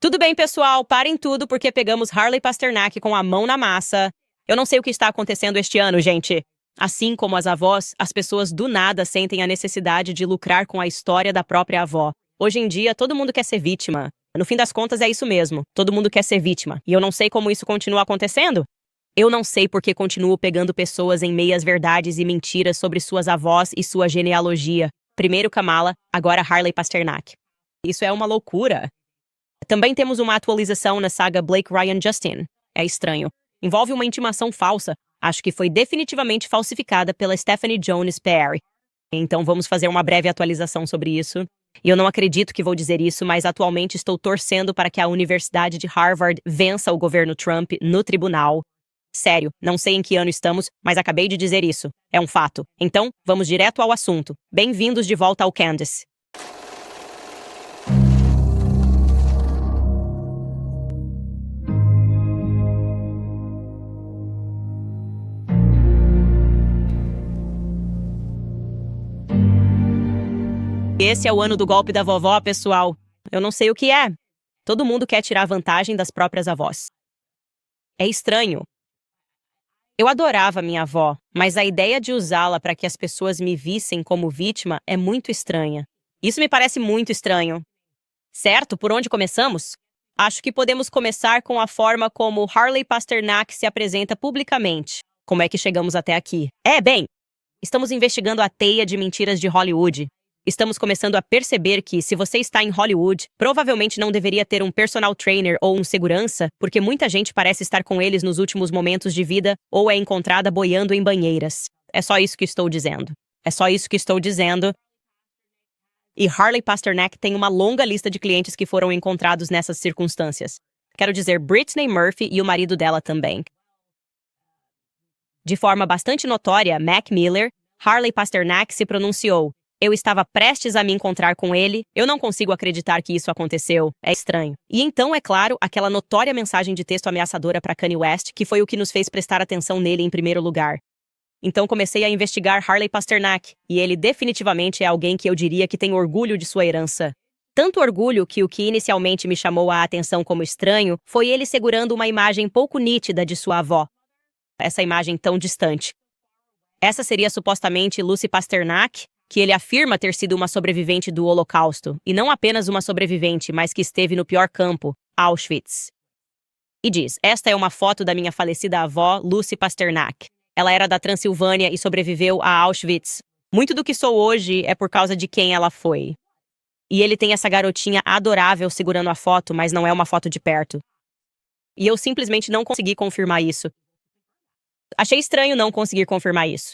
Tudo bem, pessoal? Parem tudo porque pegamos Harley Pasternak com a mão na massa. Eu não sei o que está acontecendo este ano, gente. Assim como as avós, as pessoas do nada sentem a necessidade de lucrar com a história da própria avó. Hoje em dia, todo mundo quer ser vítima. No fim das contas, é isso mesmo. Todo mundo quer ser vítima. E eu não sei como isso continua acontecendo. Eu não sei porque continuo pegando pessoas em meias verdades e mentiras sobre suas avós e sua genealogia. Primeiro Kamala, agora Harley Pasternak. Isso é uma loucura. Também temos uma atualização na saga Blake Ryan Justin. É estranho. Envolve uma intimação falsa. Acho que foi definitivamente falsificada pela Stephanie Jones Perry. Então vamos fazer uma breve atualização sobre isso. E eu não acredito que vou dizer isso, mas atualmente estou torcendo para que a Universidade de Harvard vença o governo Trump no tribunal. Sério, não sei em que ano estamos, mas acabei de dizer isso. É um fato. Então, vamos direto ao assunto. Bem-vindos de volta ao Candace. Esse é o ano do golpe da vovó, pessoal. Eu não sei o que é. Todo mundo quer tirar vantagem das próprias avós. É estranho. Eu adorava minha avó, mas a ideia de usá-la para que as pessoas me vissem como vítima é muito estranha. Isso me parece muito estranho. Certo? Por onde começamos? Acho que podemos começar com a forma como Harley Pasternak se apresenta publicamente. Como é que chegamos até aqui? Bem, estamos investigando a teia de mentiras de Hollywood. Estamos começando a perceber que, se você está em Hollywood, provavelmente não deveria ter um personal trainer ou um segurança, porque muita gente parece estar com eles nos últimos momentos de vida ou é encontrada boiando em banheiras. É só isso que estou dizendo. É só isso que estou dizendo. E Harley Pasternak tem uma longa lista de clientes que foram encontrados nessas circunstâncias. Quero dizer, Brittany Murphy e o marido dela também. De forma bastante notória, Mac Miller, Harley Pasternak se pronunciou. Eu estava prestes a me encontrar com ele. Eu não consigo acreditar que isso aconteceu. É estranho. E então, é claro, aquela notória mensagem de texto ameaçadora para Kanye West, que foi o que nos fez prestar atenção nele em primeiro lugar. Então comecei a investigar Harley Pasternak, e ele definitivamente é alguém que eu diria que tem orgulho de sua herança. Tanto orgulho que o que inicialmente me chamou a atenção como estranho foi ele segurando uma imagem pouco nítida de sua avó. Essa imagem tão distante. Essa seria supostamente Lucy Pasternak, que ele afirma ter sido uma sobrevivente do Holocausto, e não apenas uma sobrevivente, mas que esteve no pior campo, Auschwitz. E diz, esta é uma foto da minha falecida avó, Lucy Pasternak. Ela era da Transilvânia e sobreviveu a Auschwitz. Muito do que sou hoje é por causa de quem ela foi. E ele tem essa garotinha adorável segurando a foto, mas não é uma foto de perto. E eu simplesmente não consegui confirmar isso. Achei estranho não conseguir confirmar isso.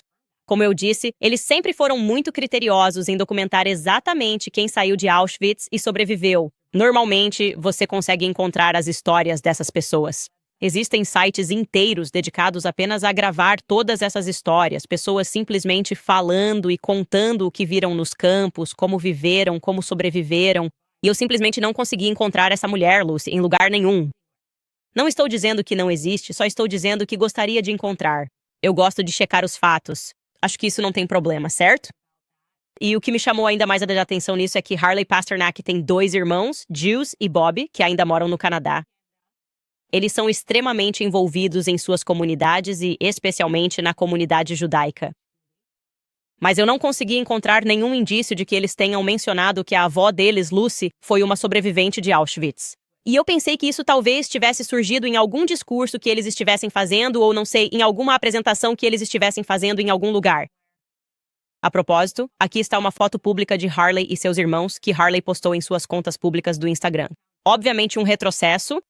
Como eu disse, eles sempre foram muito criteriosos em documentar exatamente quem saiu de Auschwitz e sobreviveu. Normalmente, você consegue encontrar as histórias dessas pessoas. Existem sites inteiros dedicados apenas a gravar todas essas histórias, pessoas simplesmente falando e contando o que viram nos campos, como viveram, como sobreviveram. E eu simplesmente não consegui encontrar essa mulher, Lucy, em lugar nenhum. Não estou dizendo que não existe, só estou dizendo que gostaria de encontrar. Eu gosto de checar os fatos. Acho que isso não tem problema, certo? E o que me chamou ainda mais a atenção nisso é que Harley Pasternak tem 2 irmãos, Jules e Bob, que ainda moram no Canadá. Eles são extremamente envolvidos em suas comunidades e, especialmente, na comunidade judaica. Mas eu não consegui encontrar nenhum indício de que eles tenham mencionado que a avó deles, Lucy, foi uma sobrevivente de Auschwitz. E eu pensei que isso talvez tivesse surgido em algum discurso que eles estivessem fazendo, ou não sei, em alguma apresentação que eles estivessem fazendo em algum lugar. A propósito, aqui está uma foto pública de Harley e seus irmãos que Harley postou em suas contas públicas do Instagram. Obviamente um retrocesso.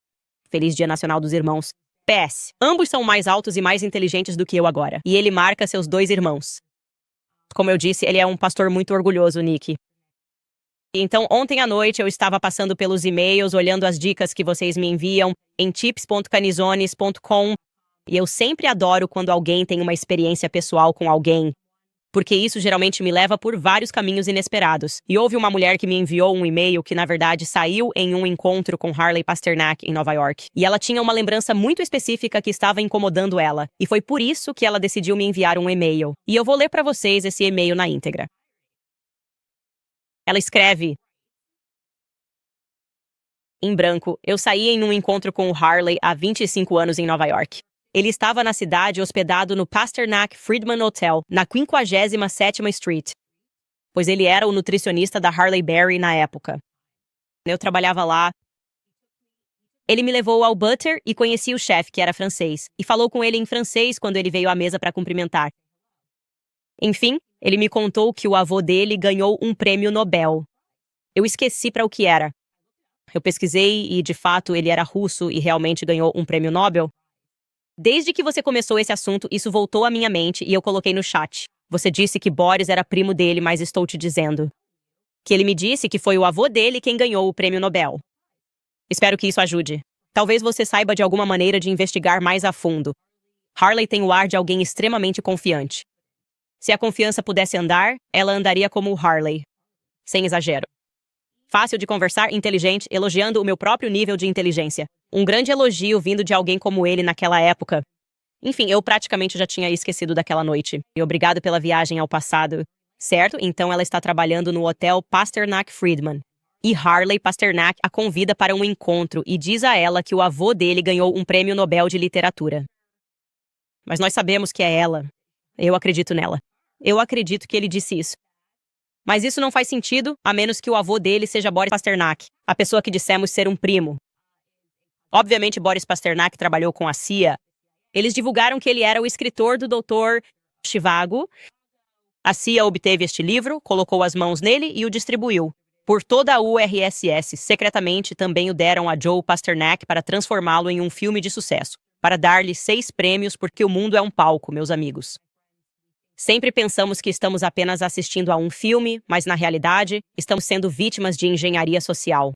Feliz Dia Nacional dos Irmãos. PS. Ambos são mais altos e mais inteligentes do que eu agora. E ele marca seus 2 irmãos. Como eu disse, ele é um pastor muito orgulhoso, Nick. Então, ontem à noite eu estava passando pelos e-mails, olhando as dicas que vocês me enviam em tips.canizones.com, e eu sempre adoro quando alguém tem uma experiência pessoal com alguém, porque isso geralmente me leva por vários caminhos inesperados. E houve uma mulher que me enviou um e-mail que, na verdade, saiu em um encontro com Harley Pasternak em Nova York. E ela tinha uma lembrança muito específica que estava incomodando ela, e foi por isso que ela decidiu me enviar um e-mail. E eu vou ler para vocês esse e-mail na íntegra. Ela escreve: Em branco, eu saí em um encontro com o Harley há 25 anos em Nova York. Ele estava na cidade hospedado no Pasternak Friedman Hotel, na 57ª Street, pois ele era o nutricionista da Harley Berry na época. Eu trabalhava lá. Ele me levou ao Butter e conheci o chefe, que era francês, e falou com ele em francês quando ele veio à mesa para cumprimentar. Enfim, ele me contou que o avô dele ganhou um prêmio Nobel. Eu esqueci para o que era. Eu pesquisei e, de fato, ele era russo e realmente ganhou um prêmio Nobel. Desde que você começou esse assunto, isso voltou à minha mente e eu coloquei no chat. Você disse que Boris era primo dele, mas estou te dizendo que ele me disse que foi o avô dele quem ganhou o prêmio Nobel. Espero que isso ajude. Talvez você saiba de alguma maneira de investigar mais a fundo. Harley tem o ar de alguém extremamente confiante. Se a confiança pudesse andar, ela andaria como o Harley. Sem exagero. Fácil de conversar, inteligente, elogiando o meu próprio nível de inteligência. Um grande elogio vindo de alguém como ele naquela época. Enfim, eu praticamente já tinha esquecido daquela noite. E obrigado pela viagem ao passado. Certo? Então ela está trabalhando no hotel Pasternak Friedman. E Harley Pasternak a convida para um encontro e diz a ela que o avô dele ganhou um prêmio Nobel de literatura. Mas nós sabemos que é ela. Eu acredito nela. Eu acredito que ele disse isso. Mas isso não faz sentido, a menos que o avô dele seja Boris Pasternak, a pessoa que dissemos ser um primo. Obviamente, Boris Pasternak trabalhou com a CIA. Eles divulgaram que ele era o escritor do Dr. Zhivago. A CIA obteve este livro, colocou as mãos nele e o distribuiu. Por toda a URSS, secretamente também o deram a Joe Pasternak para transformá-lo em um filme de sucesso, para dar-lhe 6 prêmios porque o mundo é um palco, meus amigos. Sempre pensamos que estamos apenas assistindo a um filme, mas na realidade, estamos sendo vítimas de engenharia social.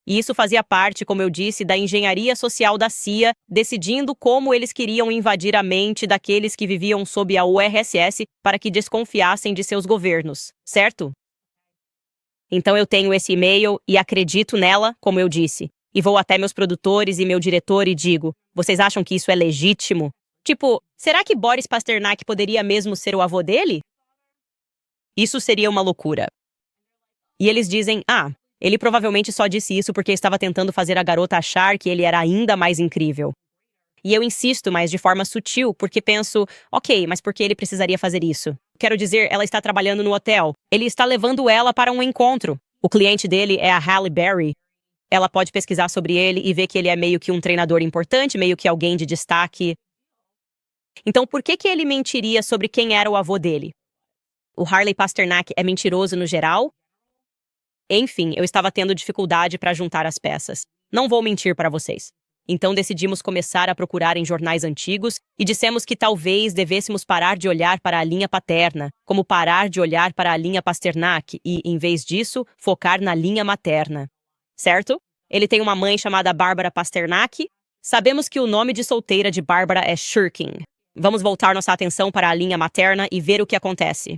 E isso fazia parte, como eu disse, da engenharia social da CIA, decidindo como eles queriam invadir a mente daqueles que viviam sob a URSS para que desconfiassem de seus governos, certo? Então eu tenho esse e-mail e acredito nela, como eu disse. E vou até meus produtores e meu diretor e digo, vocês acham que isso é legítimo? Tipo, será que Boris Pasternak poderia mesmo ser o avô dele? Isso seria uma loucura. E eles dizem, ele provavelmente só disse isso porque estava tentando fazer a garota achar que ele era ainda mais incrível. E eu insisto, mas de forma sutil, porque penso, ok, mas por que ele precisaria fazer isso? Quero dizer, ela está trabalhando no hotel. Ele está levando ela para um encontro. O cliente dele é a Halle Berry. Ela pode pesquisar sobre ele e ver que ele é meio que um treinador importante, meio que alguém de destaque. Então, por que ele mentiria sobre quem era o avô dele? O Harley Pasternak é mentiroso no geral? Enfim, eu estava tendo dificuldade para juntar as peças. Não vou mentir para vocês. Então decidimos começar a procurar em jornais antigos e dissemos que talvez devêssemos parar de olhar para a linha paterna, como parar de olhar para a linha Pasternak e, em vez disso, focar na linha materna. Certo? Ele tem uma mãe chamada Barbara Pasternak. Sabemos que o nome de solteira de Barbara é Shirking. Vamos voltar nossa atenção para a linha materna e ver o que acontece.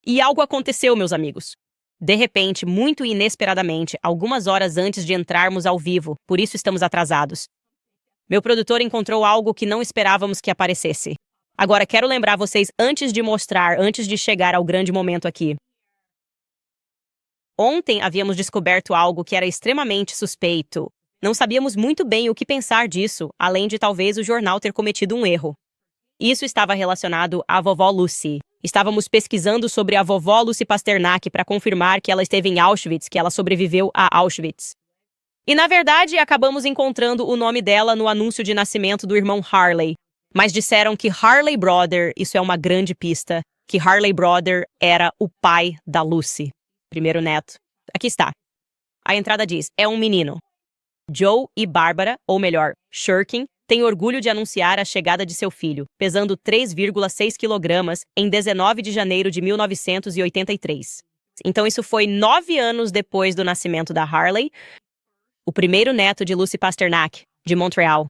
E algo aconteceu, meus amigos. De repente, muito inesperadamente, algumas horas antes de entrarmos ao vivo, por isso estamos atrasados. Meu produtor encontrou algo que não esperávamos que aparecesse. Agora, quero lembrar vocês antes de chegar ao grande momento aqui. Ontem havíamos descoberto algo que era extremamente suspeito. Não sabíamos muito bem o que pensar disso, além de talvez o jornal ter cometido um erro. Isso estava relacionado à vovó Lucy. Estávamos pesquisando sobre a vovó Lucy Pasternak para confirmar que ela esteve em Auschwitz, que ela sobreviveu a Auschwitz. E, na verdade, acabamos encontrando o nome dela no anúncio de nascimento do irmão Harley. Mas disseram que Harley Brother, isso é uma grande pista, que Harley Brother era o pai da Lucy. Primeiro neto. Aqui está. A entrada diz, é um menino. Joe e Barbara, ou melhor, Shirking, tem orgulho de anunciar a chegada de seu filho, pesando 3,6 quilogramas, em 19 de janeiro de 1983. Então isso foi 9 anos depois do nascimento da Harley, o primeiro neto de Lucy Pasternak, de Montreal.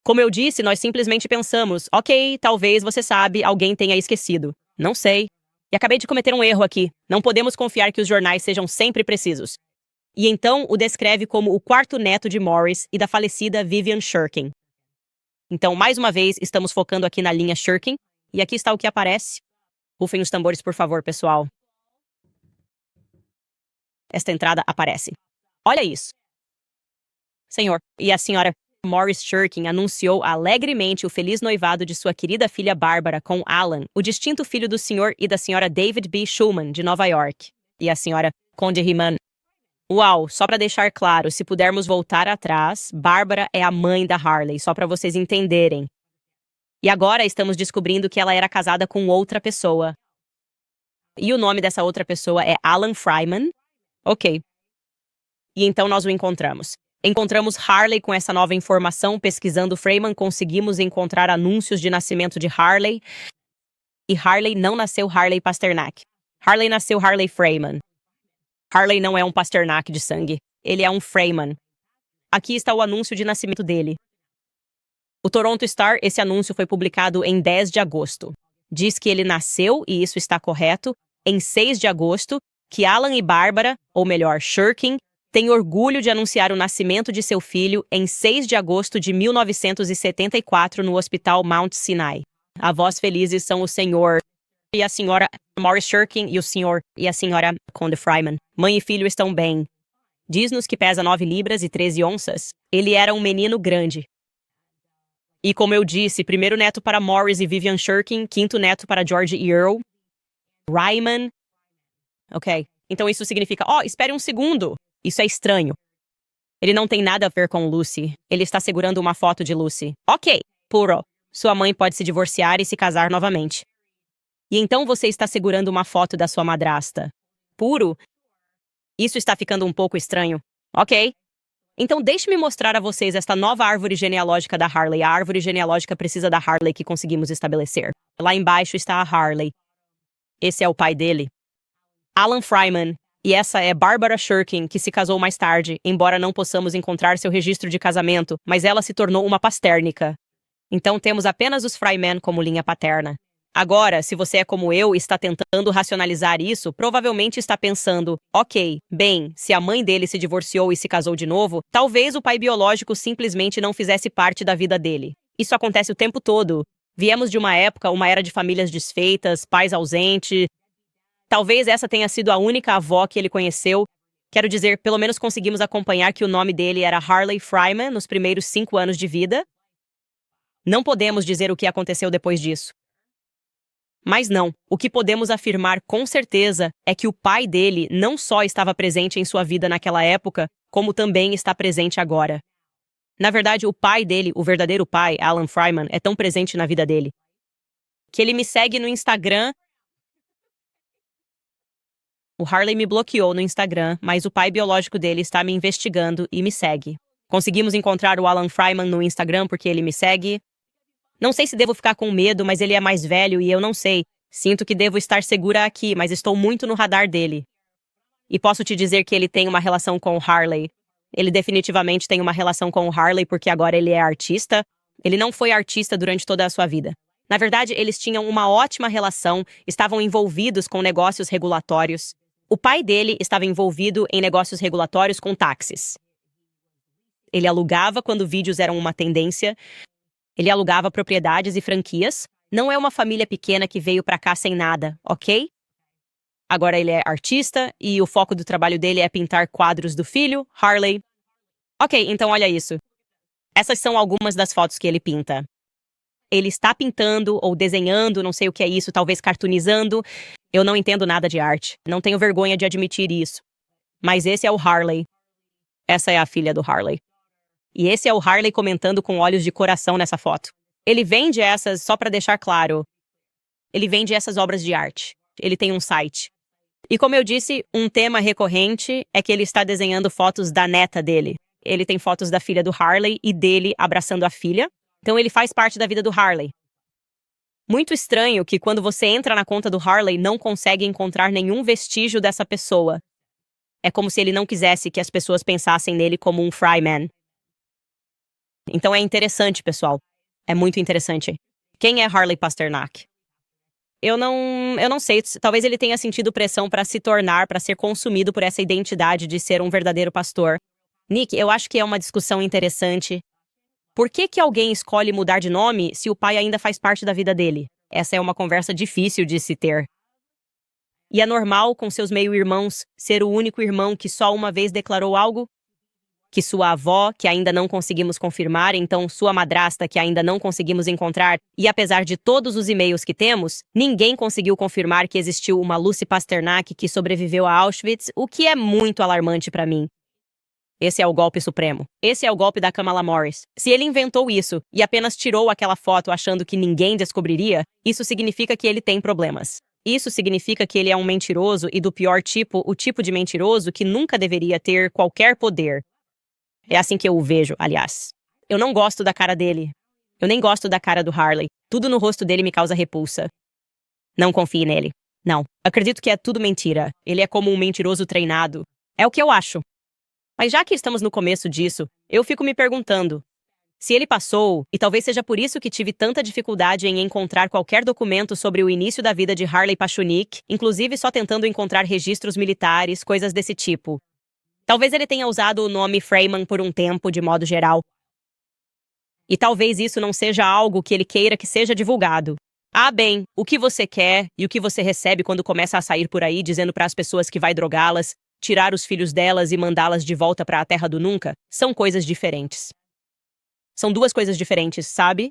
Como eu disse, nós simplesmente pensamos, ok, talvez, você sabe, alguém tenha esquecido. Não sei. E acabei de cometer um erro aqui. Não podemos confiar que os jornais sejam sempre precisos. E então o descreve como o quarto neto de Morris e da falecida Vivian Shirking. Então, mais uma vez, estamos focando aqui na linha Shirking, e aqui está o que aparece. Rufem os tambores, por favor, pessoal. Esta entrada aparece. Olha isso. Senhor, e a senhora Morris Shirkin anunciou alegremente o feliz noivado de sua querida filha Bárbara com Alan, o distinto filho do senhor e da senhora David B. Schulman, de Nova York. E a senhora Conde Riemann. Uau, só para deixar claro, se pudermos voltar atrás, Bárbara é a mãe da Harley, só para vocês entenderem. E agora estamos descobrindo que ela era casada com outra pessoa. E o nome dessa outra pessoa é Alan Fryman? Ok. E então nós o encontramos. Encontramos Harley com essa nova informação. Pesquisando Freeman, conseguimos encontrar anúncios de nascimento de Harley. E Harley não nasceu Harley Pasternak. Harley nasceu Harley Freeman. Harley não é um Pasternak de sangue. Ele é um Freeman. Aqui está o anúncio de nascimento dele. O Toronto Star, esse anúncio foi publicado em 10 de agosto. Diz que ele nasceu, e isso está correto, em 6 de agosto, que Alan e Bárbara, ou melhor, Shirkin, têm orgulho de anunciar o nascimento de seu filho em 6 de agosto de 1974 no Hospital Mount Sinai. Avós felizes são o senhor e a senhora Morris Shirkin e o senhor e a senhora Conde Fryman. Mãe e filho estão bem. Diz-nos que pesa 9 libras e 13 onças. Ele era um menino grande. E como eu disse, primeiro neto para Morris e Vivian Shirkin, quinto neto para George e Earl. Ryman. Ok, então isso significa... espere um segundo. Isso é estranho. Ele não tem nada a ver com Lucy. Ele está segurando uma foto de Lucy. Ok, puro. Sua mãe pode se divorciar e se casar novamente. E então você está segurando uma foto da sua madrasta. Puro? Isso está ficando um pouco estranho. Ok. Então deixe-me mostrar a vocês esta nova árvore genealógica da Harley. A árvore genealógica precisa da Harley que conseguimos estabelecer. Lá embaixo está a Harley. Esse é o pai dele. Alan Fryman. E essa é Barbara Shirkin, que se casou mais tarde, embora não possamos encontrar seu registro de casamento, mas ela se tornou uma pastérnica. Então temos apenas os Fryman como linha paterna. Agora, se você é como eu e está tentando racionalizar isso, provavelmente está pensando, ok, bem, se a mãe dele se divorciou e se casou de novo, talvez o pai biológico simplesmente não fizesse parte da vida dele. Isso acontece o tempo todo. Viemos de uma época, uma era de famílias desfeitas, pais ausentes. Talvez essa tenha sido a única avó que ele conheceu. Quero dizer, pelo menos conseguimos acompanhar que o nome dele era Harley Fryman nos primeiros 5 anos de vida. Não podemos dizer o que aconteceu depois disso. Mas não, o que podemos afirmar com certeza é que o pai dele não só estava presente em sua vida naquela época, como também está presente agora. Na verdade, o pai dele, o verdadeiro pai, Alan Fryman, é tão presente na vida dele que ele me segue no Instagram. O Harley me bloqueou no Instagram, mas o pai biológico dele está me investigando e me segue. Conseguimos encontrar o Alan Fryman no Instagram porque ele me segue. Não sei se devo ficar com medo, mas ele é mais velho e eu não sei. Sinto que devo estar segura aqui, mas estou muito no radar dele. E posso te dizer que ele tem uma relação com o Harley. Ele definitivamente tem uma relação com o Harley porque agora ele é artista. Ele não foi artista durante toda a sua vida. Na verdade, eles tinham uma ótima relação, estavam envolvidos com negócios regulatórios. O pai dele estava envolvido em negócios regulatórios com táxis. Ele alugava quando vídeos eram uma tendência. Ele alugava propriedades e franquias. Não é uma família pequena que veio pra cá sem nada, ok? Agora ele é artista e o foco do trabalho dele é pintar quadros do filho, Harley. Ok, então olha isso. Essas são algumas das fotos que ele pinta. Ele está pintando ou desenhando, não sei o que é isso, talvez cartoonizando. Eu não entendo nada de arte. Não tenho vergonha de admitir isso. Mas esse é o Harley. Essa é a filha do Harley. E esse é o Harley comentando com olhos de coração nessa foto. Ele vende essas, só para deixar claro, ele vende essas obras de arte. Ele tem um site. E como eu disse, um tema recorrente é que ele está desenhando fotos da neta dele. Ele tem fotos da filha do Harley e dele abraçando a filha. Então ele faz parte da vida do Harley. Muito estranho que quando você entra na conta do Harley não consegue encontrar nenhum vestígio dessa pessoa. É como se ele não quisesse que as pessoas pensassem nele como um Fryman. Então é interessante, pessoal. É muito interessante. Quem é Harley Pasternak? Eu não sei. Talvez ele tenha sentido pressão para se tornar, para ser consumido por essa identidade de ser um verdadeiro pastor. Nick, eu acho que é uma discussão interessante. Por que alguém escolhe mudar de nome se o pai ainda faz parte da vida dele? Essa é uma conversa difícil de se ter. E é normal, com seus meio-irmãos, ser o único irmão que só uma vez declarou algo? que sua avó, que ainda não conseguimos confirmar, então sua madrasta, que ainda não conseguimos encontrar, e apesar de todos os e-mails que temos, ninguém conseguiu confirmar que existiu uma Lucy Pasternak que sobreviveu a Auschwitz, o que é muito alarmante para mim. Esse é o golpe supremo. Esse é o golpe da Kamala Morris. Se ele inventou isso e apenas tirou aquela foto achando que ninguém descobriria, isso significa que ele tem problemas. Isso significa que ele é um mentiroso e do pior tipo, o tipo de mentiroso que nunca deveria ter qualquer poder. É assim que eu o vejo, aliás. Eu não gosto da cara dele. Eu nem gosto da cara do Harley. Tudo no rosto dele me causa repulsa. Não confie nele. Não. Acredito que é tudo mentira. Ele é como um mentiroso treinado. É o que eu acho. Mas já que estamos no começo disso, eu fico me perguntando: se ele passou, e talvez seja por isso que tive tanta dificuldade em encontrar qualquer documento sobre o início da vida de Harley Pachunik, inclusive só tentando encontrar registros militares, coisas desse tipo. Talvez ele tenha usado o nome Freeman por um tempo, de modo geral. E talvez isso não seja algo que ele queira que seja divulgado. Ah, bem, o que você quer e o que você recebe quando começa a sair por aí dizendo para as pessoas que vai drogá-las, tirar os filhos delas e mandá-las de volta para a terra do nunca, são coisas diferentes. São duas coisas diferentes, sabe?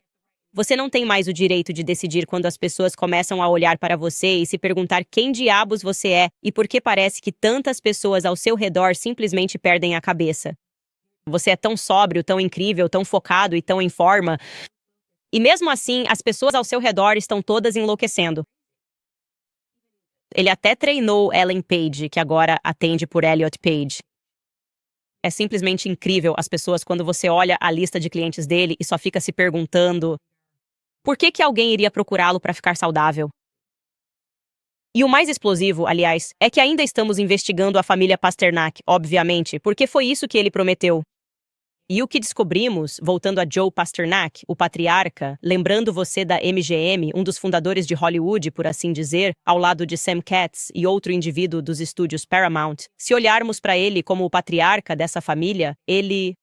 Você não tem mais o direito de decidir quando as pessoas começam a olhar para você e se perguntar quem diabos você é e por que parece que tantas pessoas ao seu redor simplesmente perdem a cabeça. Você é tão sóbrio, tão incrível, tão focado e tão em forma. E mesmo assim, as pessoas ao seu redor estão todas enlouquecendo. Ele até treinou Ellen Page, que agora atende por Elliot Page. É simplesmente incrível as pessoas quando você olha a lista de clientes dele e só fica se perguntando: por que alguém iria procurá-lo para ficar saudável? E o mais explosivo, aliás, é que ainda estamos investigando a família Pasternak, obviamente, porque foi isso que ele prometeu. E o que descobrimos, voltando a Joe Pasternak, o patriarca, lembrando você da MGM, um dos fundadores de Hollywood, por assim dizer, ao lado de Sam Katz e outro indivíduo dos estúdios Paramount, se olharmos para ele como o patriarca dessa família, ele...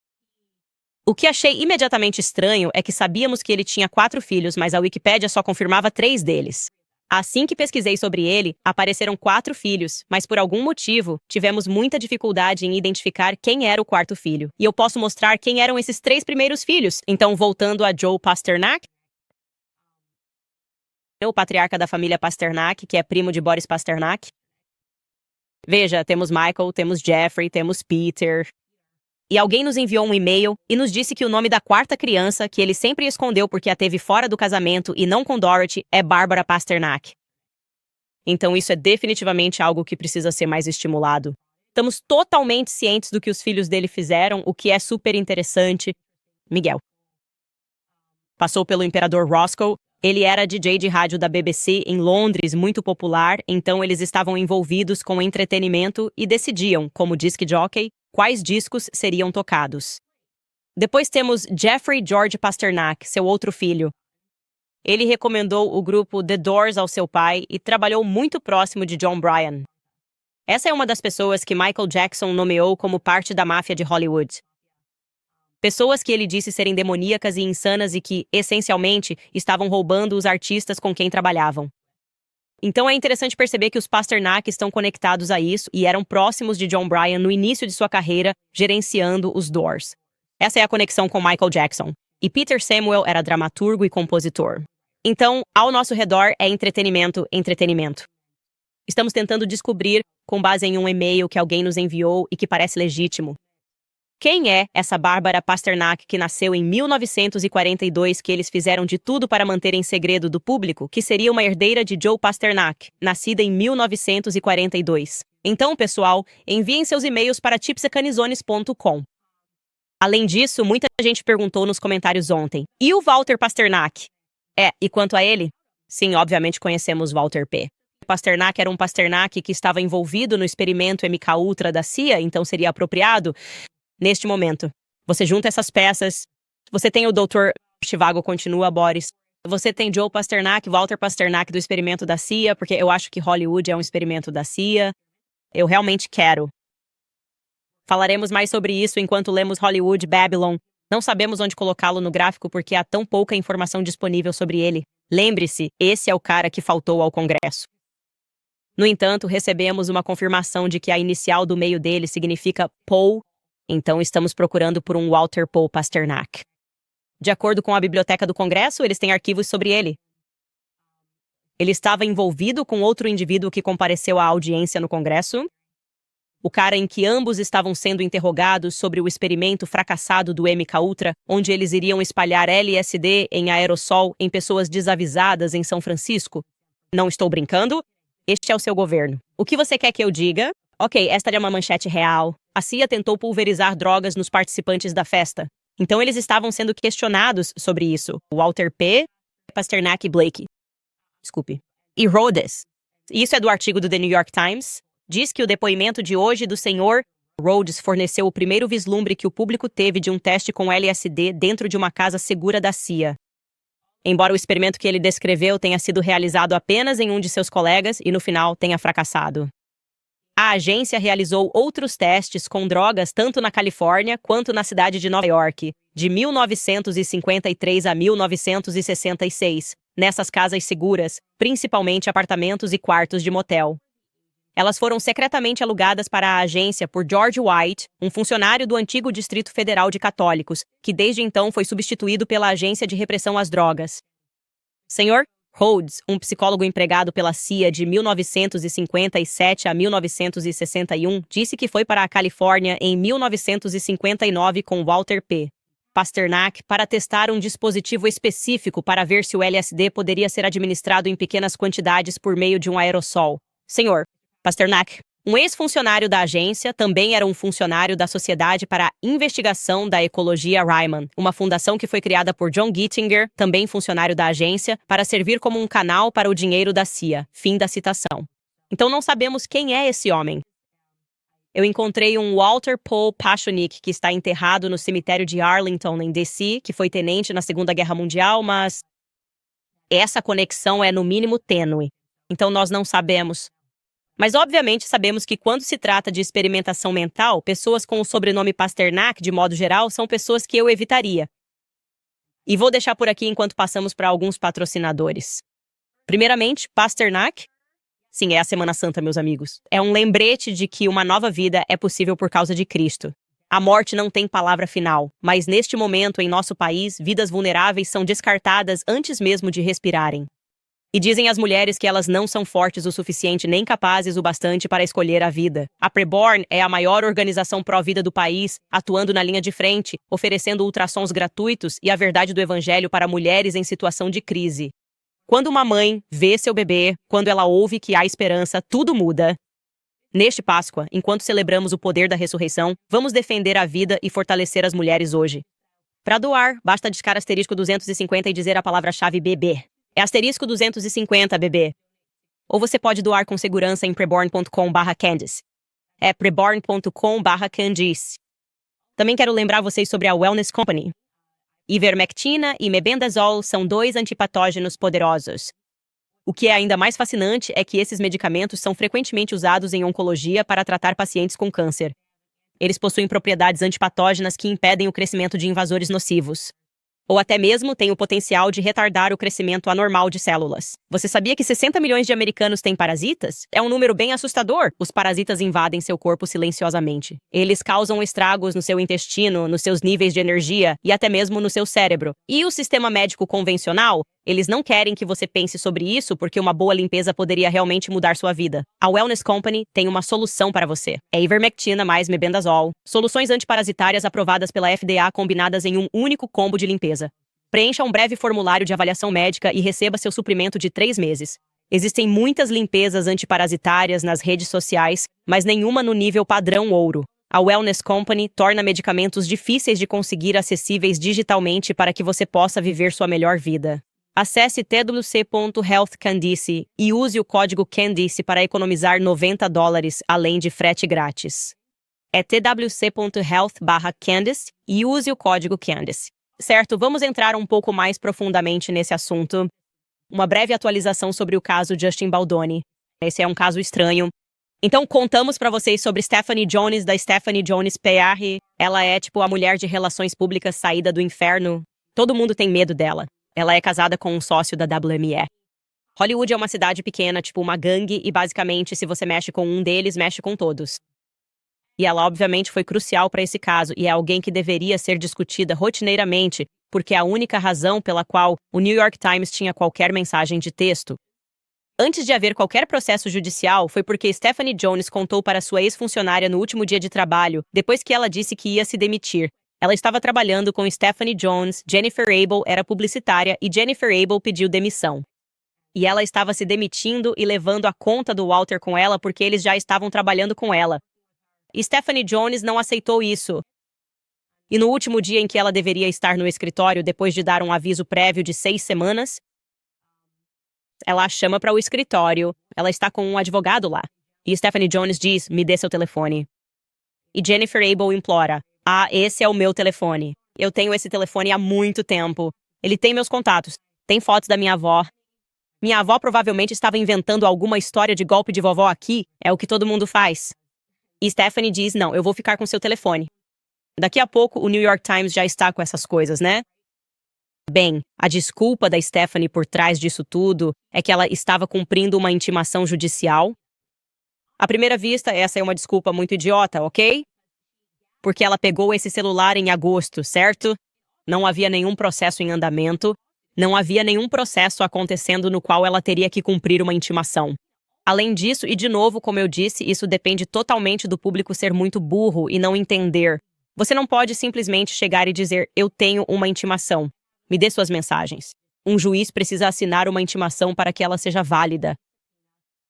O que achei imediatamente estranho é que sabíamos que ele tinha 4 filhos, mas a Wikipédia só confirmava 3 deles. Assim que pesquisei sobre ele, apareceram 4 filhos, mas por algum motivo, tivemos muita dificuldade em identificar quem era o 4º filho. E eu posso mostrar quem eram esses 3 primeiros filhos. Então, voltando a Joe Pasternak, o patriarca da família Pasternak, que é primo de Boris Pasternak. Veja, temos Michael, temos Jeffrey, temos Peter. E alguém nos enviou um e-mail e nos disse que o nome da 4ª criança, que ele sempre escondeu porque a teve fora do casamento e não com Dorothy, é Barbara Pasternak. Então isso é definitivamente algo que precisa ser mais estimulado. Estamos totalmente cientes do que os filhos dele fizeram, o que é super interessante. Miguel. Passou pelo Imperador Roscoe. Ele era DJ de rádio da BBC em Londres, muito popular, então eles estavam envolvidos com entretenimento e decidiam, como disc jockey, quais discos seriam tocados. Depois temos Jeffrey George Pasternak, seu outro filho. Ele recomendou o grupo The Doors ao seu pai e trabalhou muito próximo de John Bryan. Essa é uma das pessoas que Michael Jackson nomeou como parte da máfia de Hollywood. Pessoas que ele disse serem demoníacas e insanas e que, essencialmente, estavam roubando os artistas com quem trabalhavam. Então é interessante perceber que os Pasternak estão conectados a isso e eram próximos de John Bryan no início de sua carreira, gerenciando os Doors. Essa é a conexão com Michael Jackson. E Peter Samuel era dramaturgo e compositor. Então, ao nosso redor é entretenimento, entretenimento. Estamos tentando descobrir, com base em um e-mail que alguém nos enviou e que parece legítimo, quem é essa Barbara Pasternak que nasceu em 1942 que eles fizeram de tudo para manter em segredo do público, que seria uma herdeira de Joe Pasternak, nascida em 1942. Então, pessoal, enviem seus e-mails para tipsecanizones.com. Além disso, muita gente perguntou nos comentários ontem, e o Walter Pasternak? E quanto a ele? Sim, obviamente conhecemos Walter P. Pasternak era um Pasternak que estava envolvido no experimento MK-Ultra da CIA, então seria apropriado. Neste momento, você junta essas peças, você tem o Dr. Chivago continua, Boris. Você tem Joe Pasternak, Walter Pasternak do experimento da CIA, porque eu acho que Hollywood é um experimento da CIA. Eu realmente quero. Falaremos mais sobre isso enquanto lemos Hollywood Babylon. Não sabemos onde colocá-lo no gráfico porque há tão pouca informação disponível sobre ele. Lembre-se, esse é o cara que faltou ao Congresso. No entanto, recebemos uma confirmação de que a inicial do meio dele significa Paul, Então estamos procurando por um Walter Paul Pasternak. De acordo com a Biblioteca do Congresso, eles têm arquivos sobre ele. Ele estava envolvido com outro indivíduo que compareceu à audiência no Congresso. O cara em que ambos estavam sendo interrogados sobre o experimento fracassado do MKUltra, onde eles iriam espalhar LSD em aerossol em pessoas desavisadas em São Francisco. Não estou brincando. Este é o seu governo. O que você quer que eu diga? Ok, esta é uma manchete real. A CIA tentou pulverizar drogas nos participantes da festa. Então eles estavam sendo questionados sobre isso. Walter P. Pasternak e Blake. Desculpe. E Rhodes. Isso é do artigo do The New York Times. Diz que o depoimento de hoje do Sr. Rhodes forneceu o primeiro vislumbre que o público teve de um teste com LSD dentro de uma casa segura da CIA. Embora o experimento que ele descreveu tenha sido realizado apenas em um de seus colegas e no final tenha fracassado. A agência realizou outros testes com drogas tanto na Califórnia quanto na cidade de Nova York, de 1953 a 1966, nessas casas seguras, principalmente apartamentos e quartos de motel. Elas foram secretamente alugadas para a agência por George White, um funcionário do antigo Distrito Federal de Católicos, que desde então foi substituído pela Agência de Repressão às Drogas. Sr. Rhodes, um psicólogo empregado pela CIA de 1957 a 1961, disse que foi para a Califórnia em 1959 com Walter P. Pasternak para testar um dispositivo específico para ver se o LSD poderia ser administrado em pequenas quantidades por meio de um aerossol. Sr. Pasternak, um ex-funcionário da agência, também era um funcionário da Sociedade para a Investigação da Ecologia Ryman, uma fundação que foi criada por John Gittinger, também funcionário da agência, para servir como um canal para o dinheiro da CIA. Fim da citação. Então não sabemos quem é esse homem. Eu encontrei um Walter Paul Pasternak que está enterrado no cemitério de Arlington, em DC, que foi tenente na Segunda Guerra Mundial, mas essa conexão é no mínimo tênue. Então nós não sabemos. Mas obviamente sabemos que quando se trata de experimentação mental, pessoas com o sobrenome Pasternak, de modo geral, são pessoas que eu evitaria. E vou deixar por aqui enquanto passamos para alguns patrocinadores. Primeiramente, Pasternak. Sim, é a Semana Santa, meus amigos. É um lembrete de que uma nova vida é possível por causa de Cristo. A morte não tem palavra final, mas neste momento, em nosso país, vidas vulneráveis são descartadas antes mesmo de respirarem. E dizem às mulheres que elas não são fortes o suficiente nem capazes o bastante para escolher a vida. A Preborn é a maior organização pró-vida do país, atuando na linha de frente, oferecendo ultrassons gratuitos e a verdade do evangelho para mulheres em situação de crise. Quando uma mãe vê seu bebê, quando ela ouve que há esperança, tudo muda. Neste Páscoa, enquanto celebramos o poder da ressurreição, vamos defender a vida e fortalecer as mulheres hoje. Para doar, basta discar *250 e dizer a palavra-chave bebê. É *250, bebê. Ou você pode doar com segurança em preborn.com/Candice. É preborn.com/Candice. Também quero lembrar vocês sobre a Wellness Company. Ivermectina e mebendazole são 2 antipatógenos poderosos. O que é ainda mais fascinante é que esses medicamentos são frequentemente usados em oncologia para tratar pacientes com câncer. Eles possuem propriedades antipatógenas que impedem o crescimento de invasores nocivos. Ou até mesmo têm o potencial de retardar o crescimento anormal de células. Você sabia que 60 milhões de americanos têm parasitas? É um número bem assustador. Os parasitas invadem seu corpo silenciosamente. Eles causam estragos no seu intestino, nos seus níveis de energia e até mesmo no seu cérebro. E o sistema médico convencional? Eles não querem que você pense sobre isso porque uma boa limpeza poderia realmente mudar sua vida. A Wellness Company tem uma solução para você. É ivermectina mais mebendazole. Soluções antiparasitárias aprovadas pela FDA combinadas em um único combo de limpeza. Preencha um breve formulário de avaliação médica e receba seu suprimento de 3 meses. Existem muitas limpezas antiparasitárias nas redes sociais, mas nenhuma no nível padrão ouro. A Wellness Company torna medicamentos difíceis de conseguir acessíveis digitalmente para que você possa viver sua melhor vida. Acesse twc.healthcandice e use o código Candice para economizar $90, além de frete grátis. É twc.health/Candice e use o código Candice. Certo, vamos entrar um pouco mais profundamente nesse assunto. Uma breve atualização sobre o caso Justin Baldoni. Esse é um caso estranho. Então, contamos para vocês sobre Stephanie Jones, da Stephanie Jones PR. Ela é, a mulher de relações públicas saída do inferno. Todo mundo tem medo dela. Ela é casada com um sócio da WME. Hollywood é uma cidade pequena, uma gangue, e basicamente, se você mexe com um deles, mexe com todos. E ela obviamente foi crucial para esse caso e é alguém que deveria ser discutida rotineiramente, porque é a única razão pela qual o New York Times tinha qualquer mensagem de texto. Antes de haver qualquer processo judicial, foi porque Stephanie Jones contou para sua ex-funcionária no último dia de trabalho, depois que ela disse que ia se demitir. Ela estava trabalhando com Stephanie Jones, Jennifer Abel era publicitária e Jennifer Abel pediu demissão. E ela estava se demitindo e levando a conta do Walter com ela porque eles já estavam trabalhando com ela. E Stephanie Jones não aceitou isso. E no último dia em que ela deveria estar no escritório, depois de dar um aviso prévio de 6 semanas, ela a chama para o escritório. Ela está com um advogado lá. E Stephanie Jones diz, me dê seu telefone. E Jennifer Abel implora, esse é o meu telefone. Eu tenho esse telefone há muito tempo. Ele tem meus contatos. Tem fotos da minha avó. Minha avó provavelmente estava inventando alguma história de golpe de vovó aqui. É o que todo mundo faz. E Stephanie diz, não, eu vou ficar com seu telefone. Daqui a pouco, o New York Times já está com essas coisas, né? Bem, a desculpa da Stephanie por trás disso tudo é que ela estava cumprindo uma intimação judicial. À primeira vista, essa é uma desculpa muito idiota, ok? Porque ela pegou esse celular em agosto, certo? Não havia nenhum processo em andamento, não havia nenhum processo acontecendo no qual ela teria que cumprir uma intimação. Além disso, e de novo, como eu disse, isso depende totalmente do público ser muito burro e não entender. Você não pode simplesmente chegar e dizer, eu tenho uma intimação. Me dê suas mensagens. Um juiz precisa assinar uma intimação para que ela seja válida.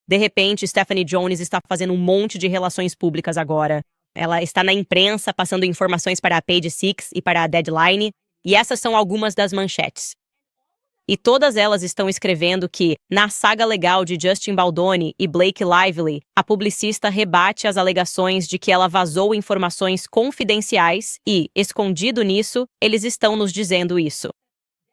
De repente, Stephanie Jones está fazendo um monte de relações públicas agora. Ela está na imprensa, passando informações para a Page Six e para a Deadline, e essas são algumas das manchetes. E todas elas estão escrevendo que, na saga legal de Justin Baldoni e Blake Lively, a publicista rebate as alegações de que ela vazou informações confidenciais e, escondido nisso, eles estão nos dizendo isso.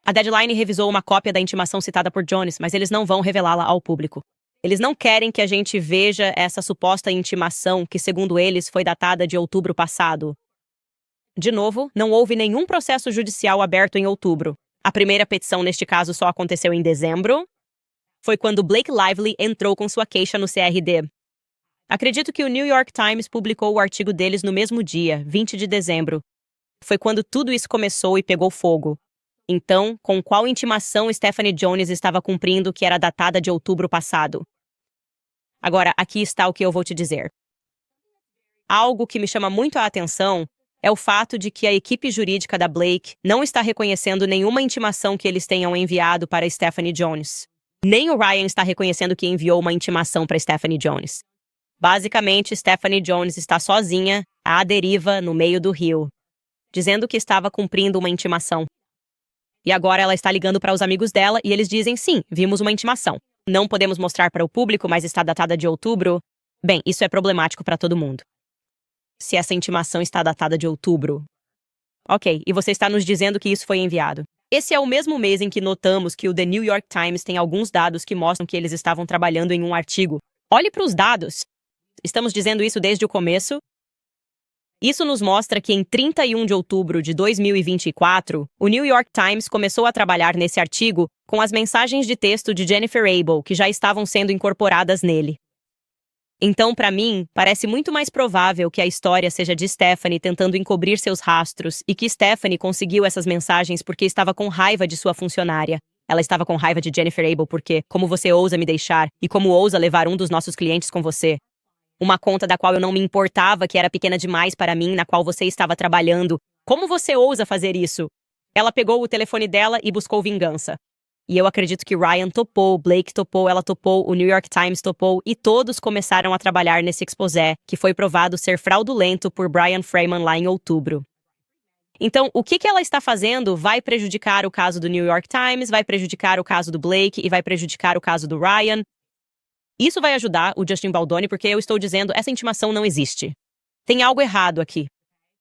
A Deadline revisou uma cópia da intimação citada por Jones, mas eles não vão revelá-la ao público. Eles não querem que a gente veja essa suposta intimação que, segundo eles, foi datada de outubro passado. De novo, não houve nenhum processo judicial aberto em outubro. A primeira petição, neste caso, só aconteceu em dezembro. Foi quando Blake Lively entrou com sua queixa no CRD. Acredito que o New York Times publicou o artigo deles no mesmo dia, 20 de dezembro. Foi quando tudo isso começou e pegou fogo. Então, com qual intimação Stephanie Jones estava cumprindo que era datada de outubro passado? Agora, aqui está o que eu vou te dizer. Algo que me chama muito a atenção é o fato de que a equipe jurídica da Blake não está reconhecendo nenhuma intimação que eles tenham enviado para Stephanie Jones. Nem o Ryan está reconhecendo que enviou uma intimação para Stephanie Jones. Basicamente, Stephanie Jones está sozinha, à deriva, no meio do rio, dizendo que estava cumprindo uma intimação. E agora ela está ligando para os amigos dela e eles dizem, sim, vimos uma intimação. Não podemos mostrar para o público, mas está datada de outubro. Bem, isso é problemático para todo mundo. Se essa intimação está datada de outubro. Ok, e você está nos dizendo que isso foi enviado. Esse é o mesmo mês em que notamos que o The New York Times tem alguns dados que mostram que eles estavam trabalhando em um artigo. Olhe para os dados. Estamos dizendo isso desde o começo. Isso nos mostra que em 31 de outubro de 2024, o New York Times começou a trabalhar nesse artigo com as mensagens de texto de Jennifer Abel que já estavam sendo incorporadas nele. Então, para mim, parece muito mais provável que a história seja de Stephanie tentando encobrir seus rastros e que Stephanie conseguiu essas mensagens porque estava com raiva de sua funcionária. Ela estava com raiva de Jennifer Abel porque, como você ousa me deixar e como ousa levar um dos nossos clientes com você? Uma conta da qual eu não me importava, que era pequena demais para mim, na qual você estava trabalhando. Como você ousa fazer isso? Ela pegou o telefone dela e buscou vingança. E eu acredito que Ryan topou, Blake topou, ela topou, o New York Times topou e todos começaram a trabalhar nesse exposé, que foi provado ser fraudulento por Brian Freeman lá em outubro. Então, o que ela está fazendo vai prejudicar o caso do New York Times, vai prejudicar o caso do Blake e vai prejudicar o caso do Ryan. Isso vai ajudar o Justin Baldoni porque eu estou dizendo essa intimação não existe. Tem algo errado aqui.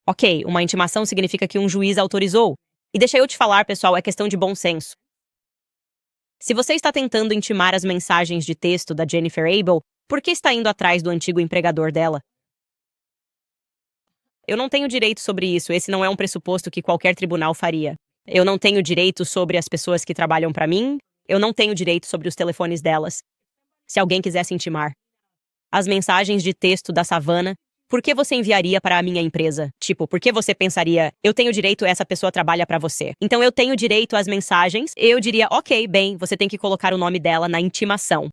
Ok, uma intimação significa que um juiz autorizou. E deixa eu te falar, pessoal, é questão de bom senso. Se você está tentando intimar as mensagens de texto da Jennifer Abel, por que está indo atrás do antigo empregador dela? Eu não tenho direito sobre isso, esse não é um pressuposto que qualquer tribunal faria. Eu não tenho direito sobre as pessoas que trabalham para mim, eu não tenho direito sobre os telefones delas. Se alguém quisesse intimar. As mensagens de texto da Savannah, Por que você enviaria para a minha empresa? Tipo, por que você pensaria, eu tenho direito, essa pessoa trabalha para você? Então eu tenho direito às mensagens. Eu diria, ok, bem, você tem que colocar o nome dela na intimação.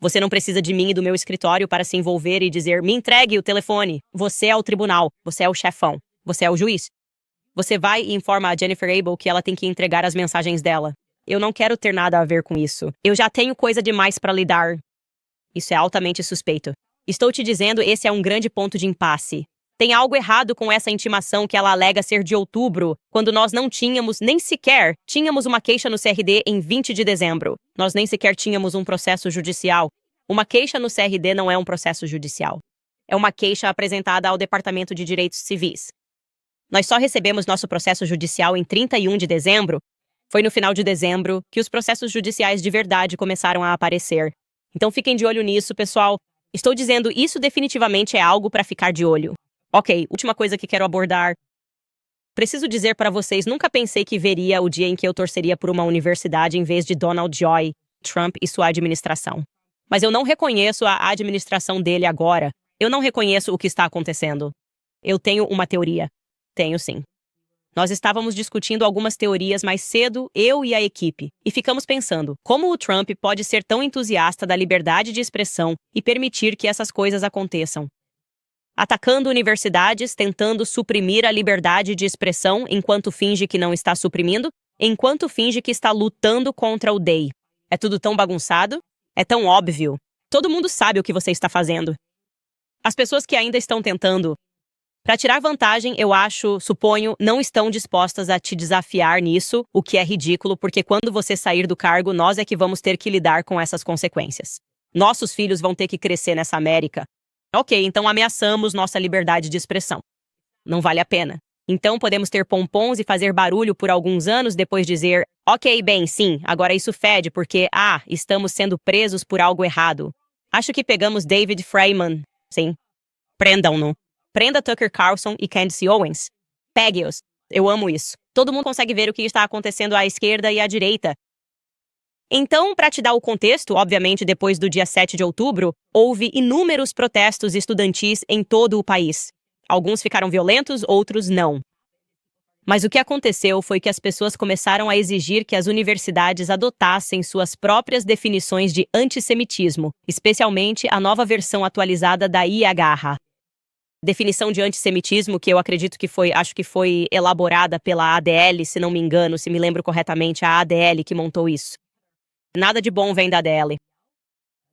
Você não precisa de mim e do meu escritório para se envolver e dizer, me entregue o telefone. Você é o tribunal, você é o chefão, você é o juiz. Você vai e informa a Jennifer Abel que ela tem que entregar as mensagens dela. Eu não quero ter nada a ver com isso. Eu já tenho coisa demais para lidar. Isso é altamente suspeito. Estou te dizendo, esse é um grande ponto de impasse. Tem algo errado com essa intimação que ela alega ser de outubro, quando nós não tínhamos, nem sequer, tínhamos uma queixa no CRD em 20 de dezembro. Nós nem sequer tínhamos um processo judicial. Uma queixa no CRD não é um processo judicial. É uma queixa apresentada ao Departamento de Direitos Civis. Nós só recebemos nosso processo judicial em 31 de dezembro. Foi no final de dezembro que os processos judiciais de verdade começaram a aparecer. Então fiquem de olho nisso, pessoal. Estou dizendo, isso definitivamente é algo para ficar de olho. Ok, última coisa que quero abordar. Preciso dizer para vocês, nunca pensei que veria o dia em que eu torceria por uma universidade em vez de Donald J. Trump e sua administração. Mas eu não reconheço a administração dele agora. Eu não reconheço o que está acontecendo. Eu tenho uma teoria. Tenho sim. Nós estávamos discutindo algumas teorias mais cedo, eu e a equipe, e ficamos pensando como o Trump pode ser tão entusiasta da liberdade de expressão e permitir que essas coisas aconteçam. Atacando universidades, tentando suprimir a liberdade de expressão enquanto finge que não está suprimindo, enquanto finge que está lutando contra o DEI. É tudo tão bagunçado? É tão óbvio. Todo mundo sabe o que você está fazendo. As pessoas que ainda estão tentando, para tirar vantagem, eu acho, suponho, não estão dispostas a te desafiar nisso, o que é ridículo, porque quando você sair do cargo, nós é que vamos ter que lidar com essas consequências. Nossos filhos vão ter que crescer nessa América. Ok, então ameaçamos nossa liberdade de expressão. Não vale a pena. Então podemos ter pompons e fazer barulho por alguns anos, depois dizer, ok, bem, sim, agora isso fede porque, estamos sendo presos por algo errado. Acho que pegamos David Freeman. Sim. Prendam-no. Prenda Tucker Carlson e Candace Owens. Pegue-os. Eu amo isso. Todo mundo consegue ver o que está acontecendo à esquerda e à direita. Então, para te dar o contexto, obviamente, depois do dia 7 de outubro, houve inúmeros protestos estudantis em todo o país. Alguns ficaram violentos, outros não. Mas o que aconteceu foi que as pessoas começaram a exigir que as universidades adotassem suas próprias definições de antissemitismo, especialmente a nova versão atualizada da IHRA. Definição de antissemitismo que eu acredito que acho que foi elaborada pela ADL, se não me engano, se me lembro corretamente, a ADL que montou isso. Nada de bom vem da ADL.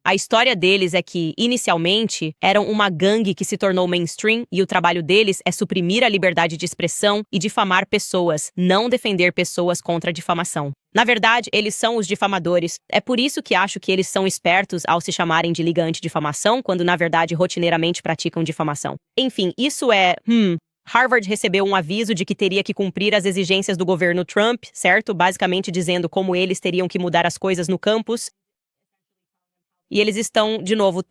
A história deles é que, inicialmente, eram uma gangue que se tornou mainstream e o trabalho deles é suprimir a liberdade de expressão e difamar pessoas, não defender pessoas contra a difamação. Na verdade, eles são os difamadores. É por isso que acho que eles são espertos ao se chamarem de Liga Antidifamação, quando na verdade rotineiramente praticam difamação. Enfim, isso é... Harvard recebeu um aviso de que teria que cumprir as exigências do governo Trump, certo? Basicamente dizendo como eles teriam que mudar as coisas no campus. E eles estão, de novo,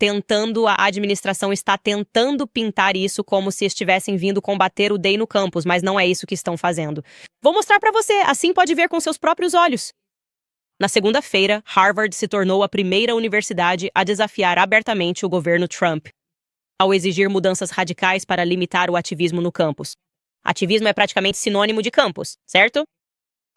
a administração está tentando pintar isso como se estivessem vindo combater o DEI no campus, mas não é isso que estão fazendo. Vou mostrar para você, assim pode ver com seus próprios olhos. Na segunda-feira, Harvard se tornou a primeira universidade a desafiar abertamente o governo Trump, ao exigir mudanças radicais para limitar o ativismo no campus. Ativismo é praticamente sinônimo de campus, certo?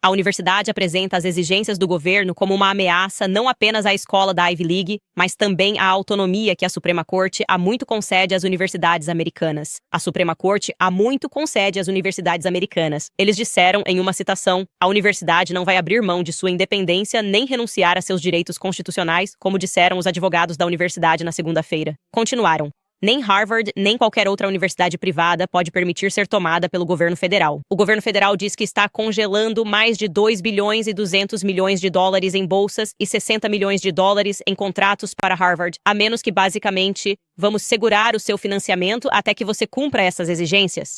A universidade apresenta as exigências do governo como uma ameaça não apenas à escola da Ivy League, mas também à autonomia que a Suprema Corte há muito concede às universidades americanas. A Suprema Corte há muito concede às universidades americanas. Eles disseram, em uma citação, a universidade não vai abrir mão de sua independência nem renunciar a seus direitos constitucionais, como disseram os advogados da universidade na segunda-feira. Continuaram. Nem Harvard, nem qualquer outra universidade privada pode permitir ser tomada pelo governo federal. O governo federal diz que está congelando mais de 2 bilhões e 200 milhões de dólares em bolsas e 60 milhões de dólares em contratos para Harvard, a menos que, basicamente, vamos segurar o seu financiamento até que você cumpra essas exigências.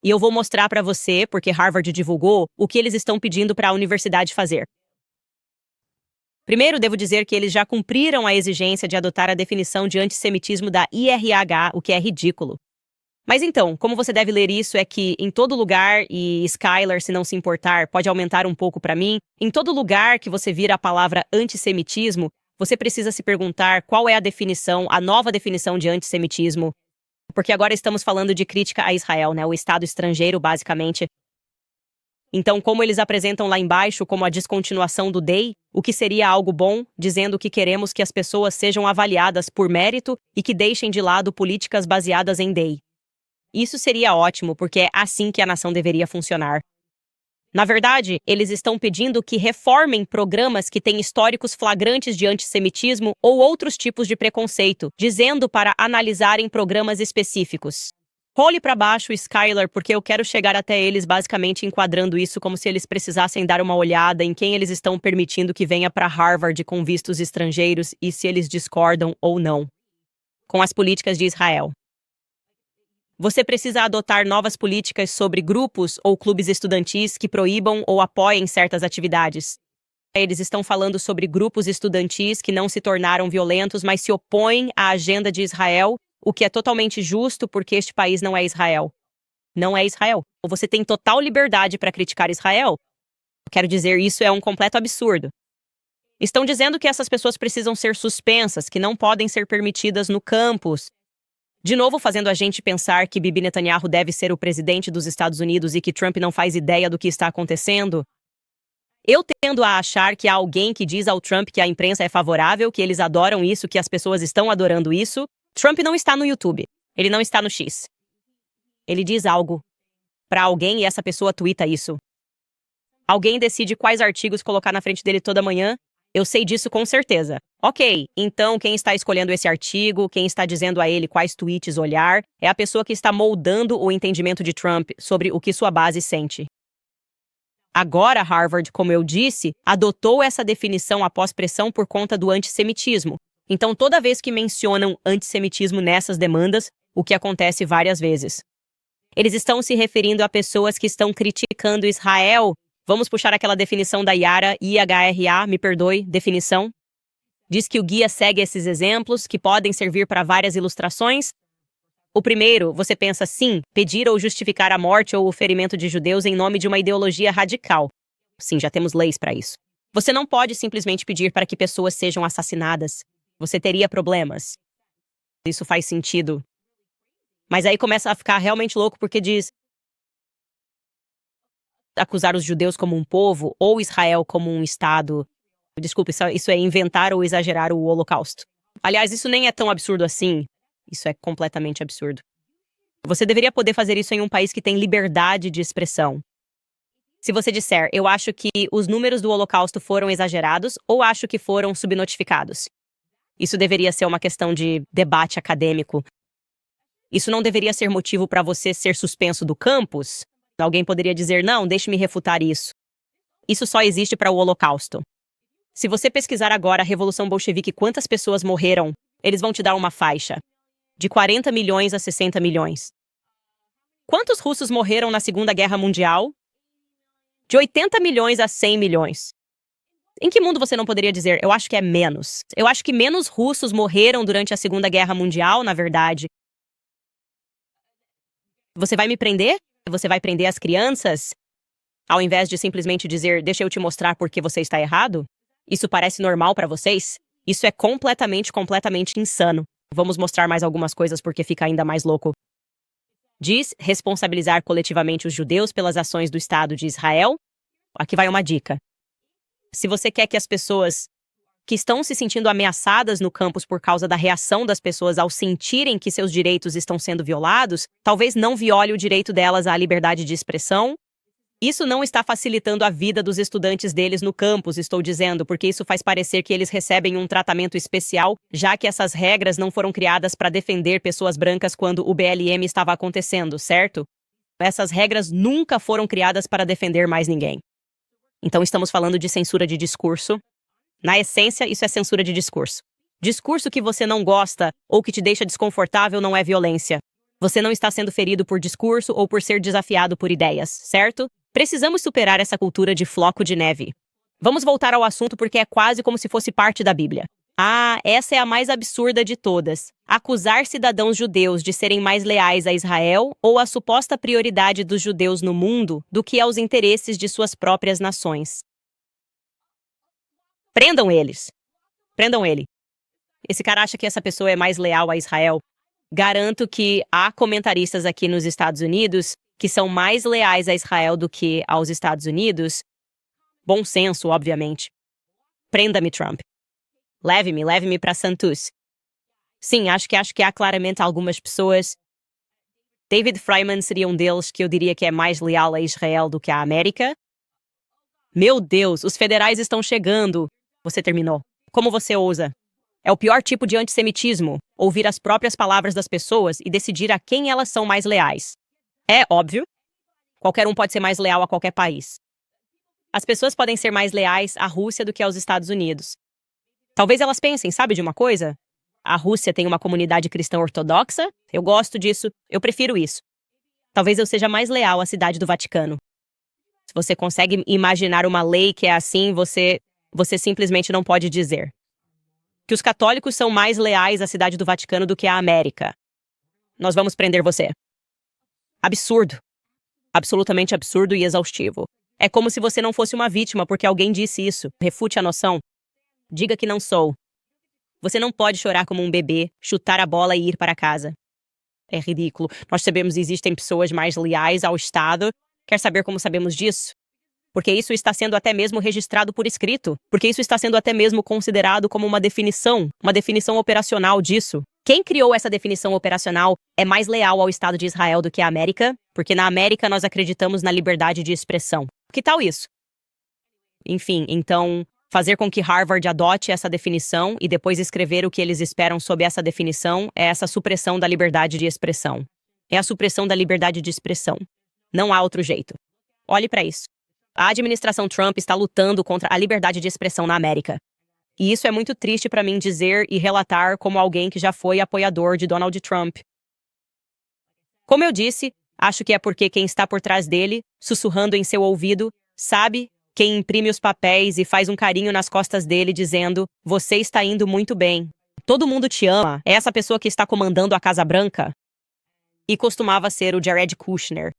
E eu vou mostrar para você, porque Harvard divulgou, o que eles estão pedindo para a universidade fazer. Primeiro, devo dizer que eles já cumpriram a exigência de adotar a definição de antissemitismo da IRH, o que é ridículo. Mas então, como você deve ler isso é que em todo lugar, e Skylar, se não se importar, pode aumentar um pouco para mim, em todo lugar que você vira a palavra antissemitismo, você precisa se perguntar qual é a definição, a nova definição de antissemitismo. Porque agora estamos falando de crítica a Israel, né? O Estado estrangeiro, basicamente. Então, como eles apresentam lá embaixo como a descontinuação do DEI, o que seria algo bom, dizendo que queremos que as pessoas sejam avaliadas por mérito e que deixem de lado políticas baseadas em DEI. Isso seria ótimo, porque é assim que a nação deveria funcionar. Na verdade, eles estão pedindo que reformem programas que têm históricos flagrantes de antissemitismo ou outros tipos de preconceito, dizendo para analisarem programas específicos. Role para baixo, Skylar, porque eu quero chegar até eles basicamente enquadrando isso como se eles precisassem dar uma olhada em quem eles estão permitindo que venha para Harvard com vistos estrangeiros e se eles discordam ou não com as políticas de Israel. Você precisa adotar novas políticas sobre grupos ou clubes estudantis que proíbam ou apoiem certas atividades. Eles estão falando sobre grupos estudantis que não se tornaram violentos, mas se opõem à agenda de Israel, o que é totalmente justo porque este país não é Israel. Não é Israel. Você tem total liberdade para criticar Israel. Quero dizer, isso é um completo absurdo. Estão dizendo que essas pessoas precisam ser suspensas, que não podem ser permitidas no campus. De novo, fazendo a gente pensar que Bibi Netanyahu deve ser o presidente dos Estados Unidos e que Trump não faz ideia do que está acontecendo. Eu tendo a achar que há alguém que diz ao Trump que a imprensa é favorável, que eles adoram isso, que as pessoas estão adorando isso. Trump não está no YouTube. Ele não está no X. Ele diz algo para alguém e essa pessoa tuita isso. Alguém decide quais artigos colocar na frente dele toda manhã. Eu sei disso com certeza. Ok, então quem está escolhendo esse artigo, quem está dizendo a ele quais tweets olhar, é a pessoa que está moldando o entendimento de Trump sobre o que sua base sente. Agora, Harvard, como eu disse, adotou essa definição após pressão por conta do antissemitismo. Então, toda vez que mencionam antissemitismo nessas demandas, o que acontece várias vezes. Eles estão se referindo a pessoas que estão criticando Israel. Vamos puxar aquela definição da Yara, IHRA, me perdoe, definição. Diz que o guia segue esses exemplos, que podem servir para várias ilustrações. O primeiro, você pensa sim, pedir ou justificar a morte ou o ferimento de judeus em nome de uma ideologia radical. Sim, já temos leis para isso. Você não pode simplesmente pedir para que pessoas sejam assassinadas. Você teria problemas. Isso faz sentido. Mas aí começa a ficar realmente louco porque diz acusar os judeus como um povo ou Israel como um estado. Desculpe, isso é inventar ou exagerar o Holocausto. Aliás, isso nem é tão absurdo assim. Isso é completamente absurdo. Você deveria poder fazer isso em um país que tem liberdade de expressão. Se você disser, eu acho que os números do Holocausto foram exagerados ou acho que foram subnotificados. Isso deveria ser uma questão de debate acadêmico. Isso não deveria ser motivo para você ser suspenso do campus? Alguém poderia dizer, não, deixe-me refutar isso. Isso só existe para o Holocausto. Se você pesquisar agora a Revolução Bolchevique quantas pessoas morreram, eles vão te dar uma faixa. De 40 milhões a 60 milhões. Quantos russos morreram na Segunda Guerra Mundial? De 80 milhões a 100 milhões. Em que mundo você não poderia dizer, eu acho que é menos? Eu acho que menos russos morreram durante a Segunda Guerra Mundial, na verdade. Você vai me prender? Você vai prender as crianças? Ao invés de simplesmente dizer, deixa eu te mostrar por que você está errado? Isso parece normal para vocês? Isso é completamente insano. Vamos mostrar mais algumas coisas porque fica ainda mais louco. Diz responsabilizar coletivamente os judeus pelas ações do Estado de Israel. Aqui vai uma dica. Se você quer que as pessoas que estão se sentindo ameaçadas no campus por causa da reação das pessoas ao sentirem que seus direitos estão sendo violados, talvez não viole o direito delas à liberdade de expressão. Isso não está facilitando a vida dos estudantes deles no campus, estou dizendo, porque isso faz parecer que eles recebem um tratamento especial, já que essas regras não foram criadas para defender pessoas brancas quando o BLM estava acontecendo, certo? Essas regras nunca foram criadas para defender mais ninguém. Então estamos falando de censura de discurso. Na essência, isso é censura de discurso. Discurso que você não gosta ou que te deixa desconfortável não é violência. Você não está sendo ferido por discurso ou por ser desafiado por ideias, certo? Precisamos superar essa cultura de floco de neve. Vamos voltar ao assunto porque é quase como se fosse parte da Bíblia. Ah, essa é a mais absurda de todas. Acusar cidadãos judeus de serem mais leais a Israel ou à suposta prioridade dos judeus no mundo do que aos interesses de suas próprias nações. Prendam eles. Prendam ele. Esse cara acha que essa pessoa é mais leal a Israel. Garanto que há comentaristas aqui nos Estados Unidos que são mais leais a Israel do que aos Estados Unidos. Bom senso, obviamente. Prenda-me, Trump. Leve-me para Santos. Sim, acho que há claramente algumas pessoas. David Freiman seria um deles que eu diria que é mais leal a Israel do que à América. Meu Deus, os federais estão chegando. Você terminou. Como você ousa? É o pior tipo de antissemitismo, ouvir as próprias palavras das pessoas e decidir a quem elas são mais leais. É óbvio. Qualquer um pode ser mais leal a qualquer país. As pessoas podem ser mais leais à Rússia do que aos Estados Unidos. Talvez elas pensem, sabe de uma coisa? A Rússia tem uma comunidade cristã ortodoxa, eu gosto disso, eu prefiro isso. Talvez eu seja mais leal à cidade do Vaticano. Se você consegue imaginar uma lei que é assim, você simplesmente não pode dizer que os católicos são mais leais à cidade do Vaticano do que à América. Nós vamos prender você. Absurdo. Absolutamente absurdo e exaustivo. É como se você não fosse uma vítima porque alguém disse isso. Refute a noção. Diga que não sou. Você não pode chorar como um bebê, chutar a bola e ir para casa. É ridículo. Nós sabemos que existem pessoas mais leais ao Estado. Quer saber como sabemos disso? Porque isso está sendo até mesmo registrado por escrito. Porque isso está sendo até mesmo considerado como uma definição operacional disso. Quem criou essa definição operacional é mais leal ao Estado de Israel do que a América, porque na América nós acreditamos na liberdade de expressão. Que tal isso? Enfim, então, fazer com que Harvard adote essa definição e depois escrever o que eles esperam sob essa definição é essa supressão da liberdade de expressão. É a supressão da liberdade de expressão. Não há outro jeito. Olhe para isso. A administração Trump está lutando contra a liberdade de expressão na América. E isso é muito triste para mim dizer e relatar como alguém que já foi apoiador de Donald Trump. Como eu disse, acho que é porque quem está por trás dele, sussurrando em seu ouvido, sabe, quem imprime os papéis e faz um carinho nas costas dele dizendo: "Você está indo muito bem. Todo mundo te ama. É essa pessoa que está comandando a Casa Branca." E costumava ser o Jared Kushner.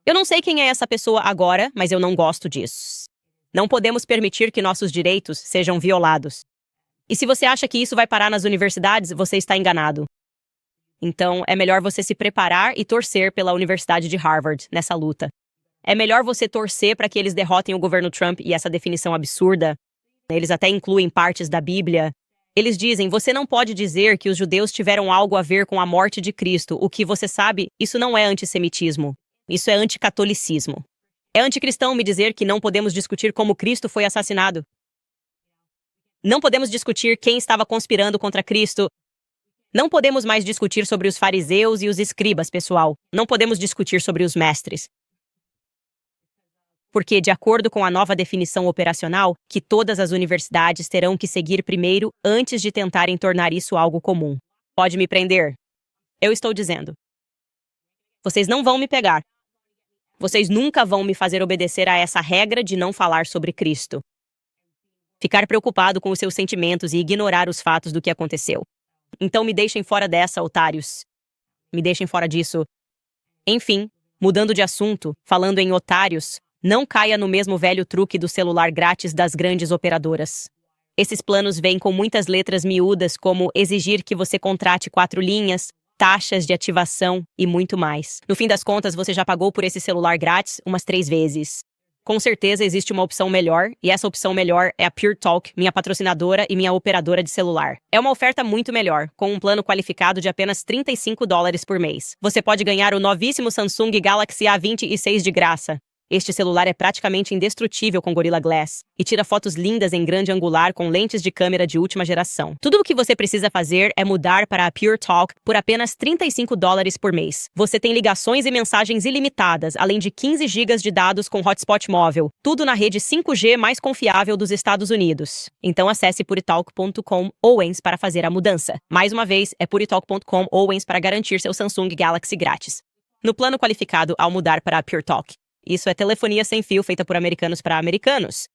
Eu não sei quem é essa pessoa agora, mas eu não gosto disso. Não podemos permitir que nossos direitos sejam violados. E se você acha que isso vai parar nas universidades, você está enganado. Então, é melhor você se preparar e torcer pela Universidade de Harvard nessa luta. É melhor você torcer para que eles derrotem o governo Trump e essa definição absurda. Eles até incluem partes da Bíblia. Eles dizem: você não pode dizer que os judeus tiveram algo a ver com a morte de Cristo. O que você sabe, isso não é antissemitismo. Isso é anticatolicismo. É anticristão me dizer que não podemos discutir como Cristo foi assassinado. Não podemos discutir quem estava conspirando contra Cristo. Não podemos mais discutir sobre os fariseus e os escribas, pessoal. Não podemos discutir sobre os mestres. Porque, de acordo com a nova definição operacional, que todas as universidades terão que seguir primeiro antes de tentarem tornar isso algo comum. Pode me prender? Eu estou dizendo. Vocês não vão me pegar. Vocês nunca vão me fazer obedecer a essa regra de não falar sobre Cristo. Ficar preocupado com os seus sentimentos e ignorar os fatos do que aconteceu. Então me deixem fora dessa, otários. Me deixem fora disso. Enfim, mudando de assunto, falando em otários, não caia no mesmo velho truque do celular grátis das grandes operadoras. Esses planos vêm com muitas letras miúdas, como exigir que você contrate 4 linhas, taxas de ativação e muito mais. No fim das contas, você já pagou por esse celular grátis umas 3 vezes. Com certeza existe uma opção melhor, e essa opção melhor é a Pure Talk, minha patrocinadora e minha operadora de celular. É uma oferta muito melhor, com um plano qualificado de apenas $35 por mês. Você pode ganhar o novíssimo Samsung Galaxy A26 de graça. Este celular é praticamente indestrutível com Gorilla Glass e tira fotos lindas em grande angular com lentes de câmera de última geração. Tudo o que você precisa fazer é mudar para a Pure Talk por apenas $35 por mês. Você tem ligações e mensagens ilimitadas, além de 15 GB de dados com hotspot móvel. Tudo na rede 5G mais confiável dos Estados Unidos. Então acesse puritalk.com Owens para fazer a mudança. Mais uma vez, é puritalk.com Owens para garantir seu Samsung Galaxy grátis. No plano qualificado ao mudar para a Pure Talk. Isso é telefonia sem fio feita por americanos para americanos.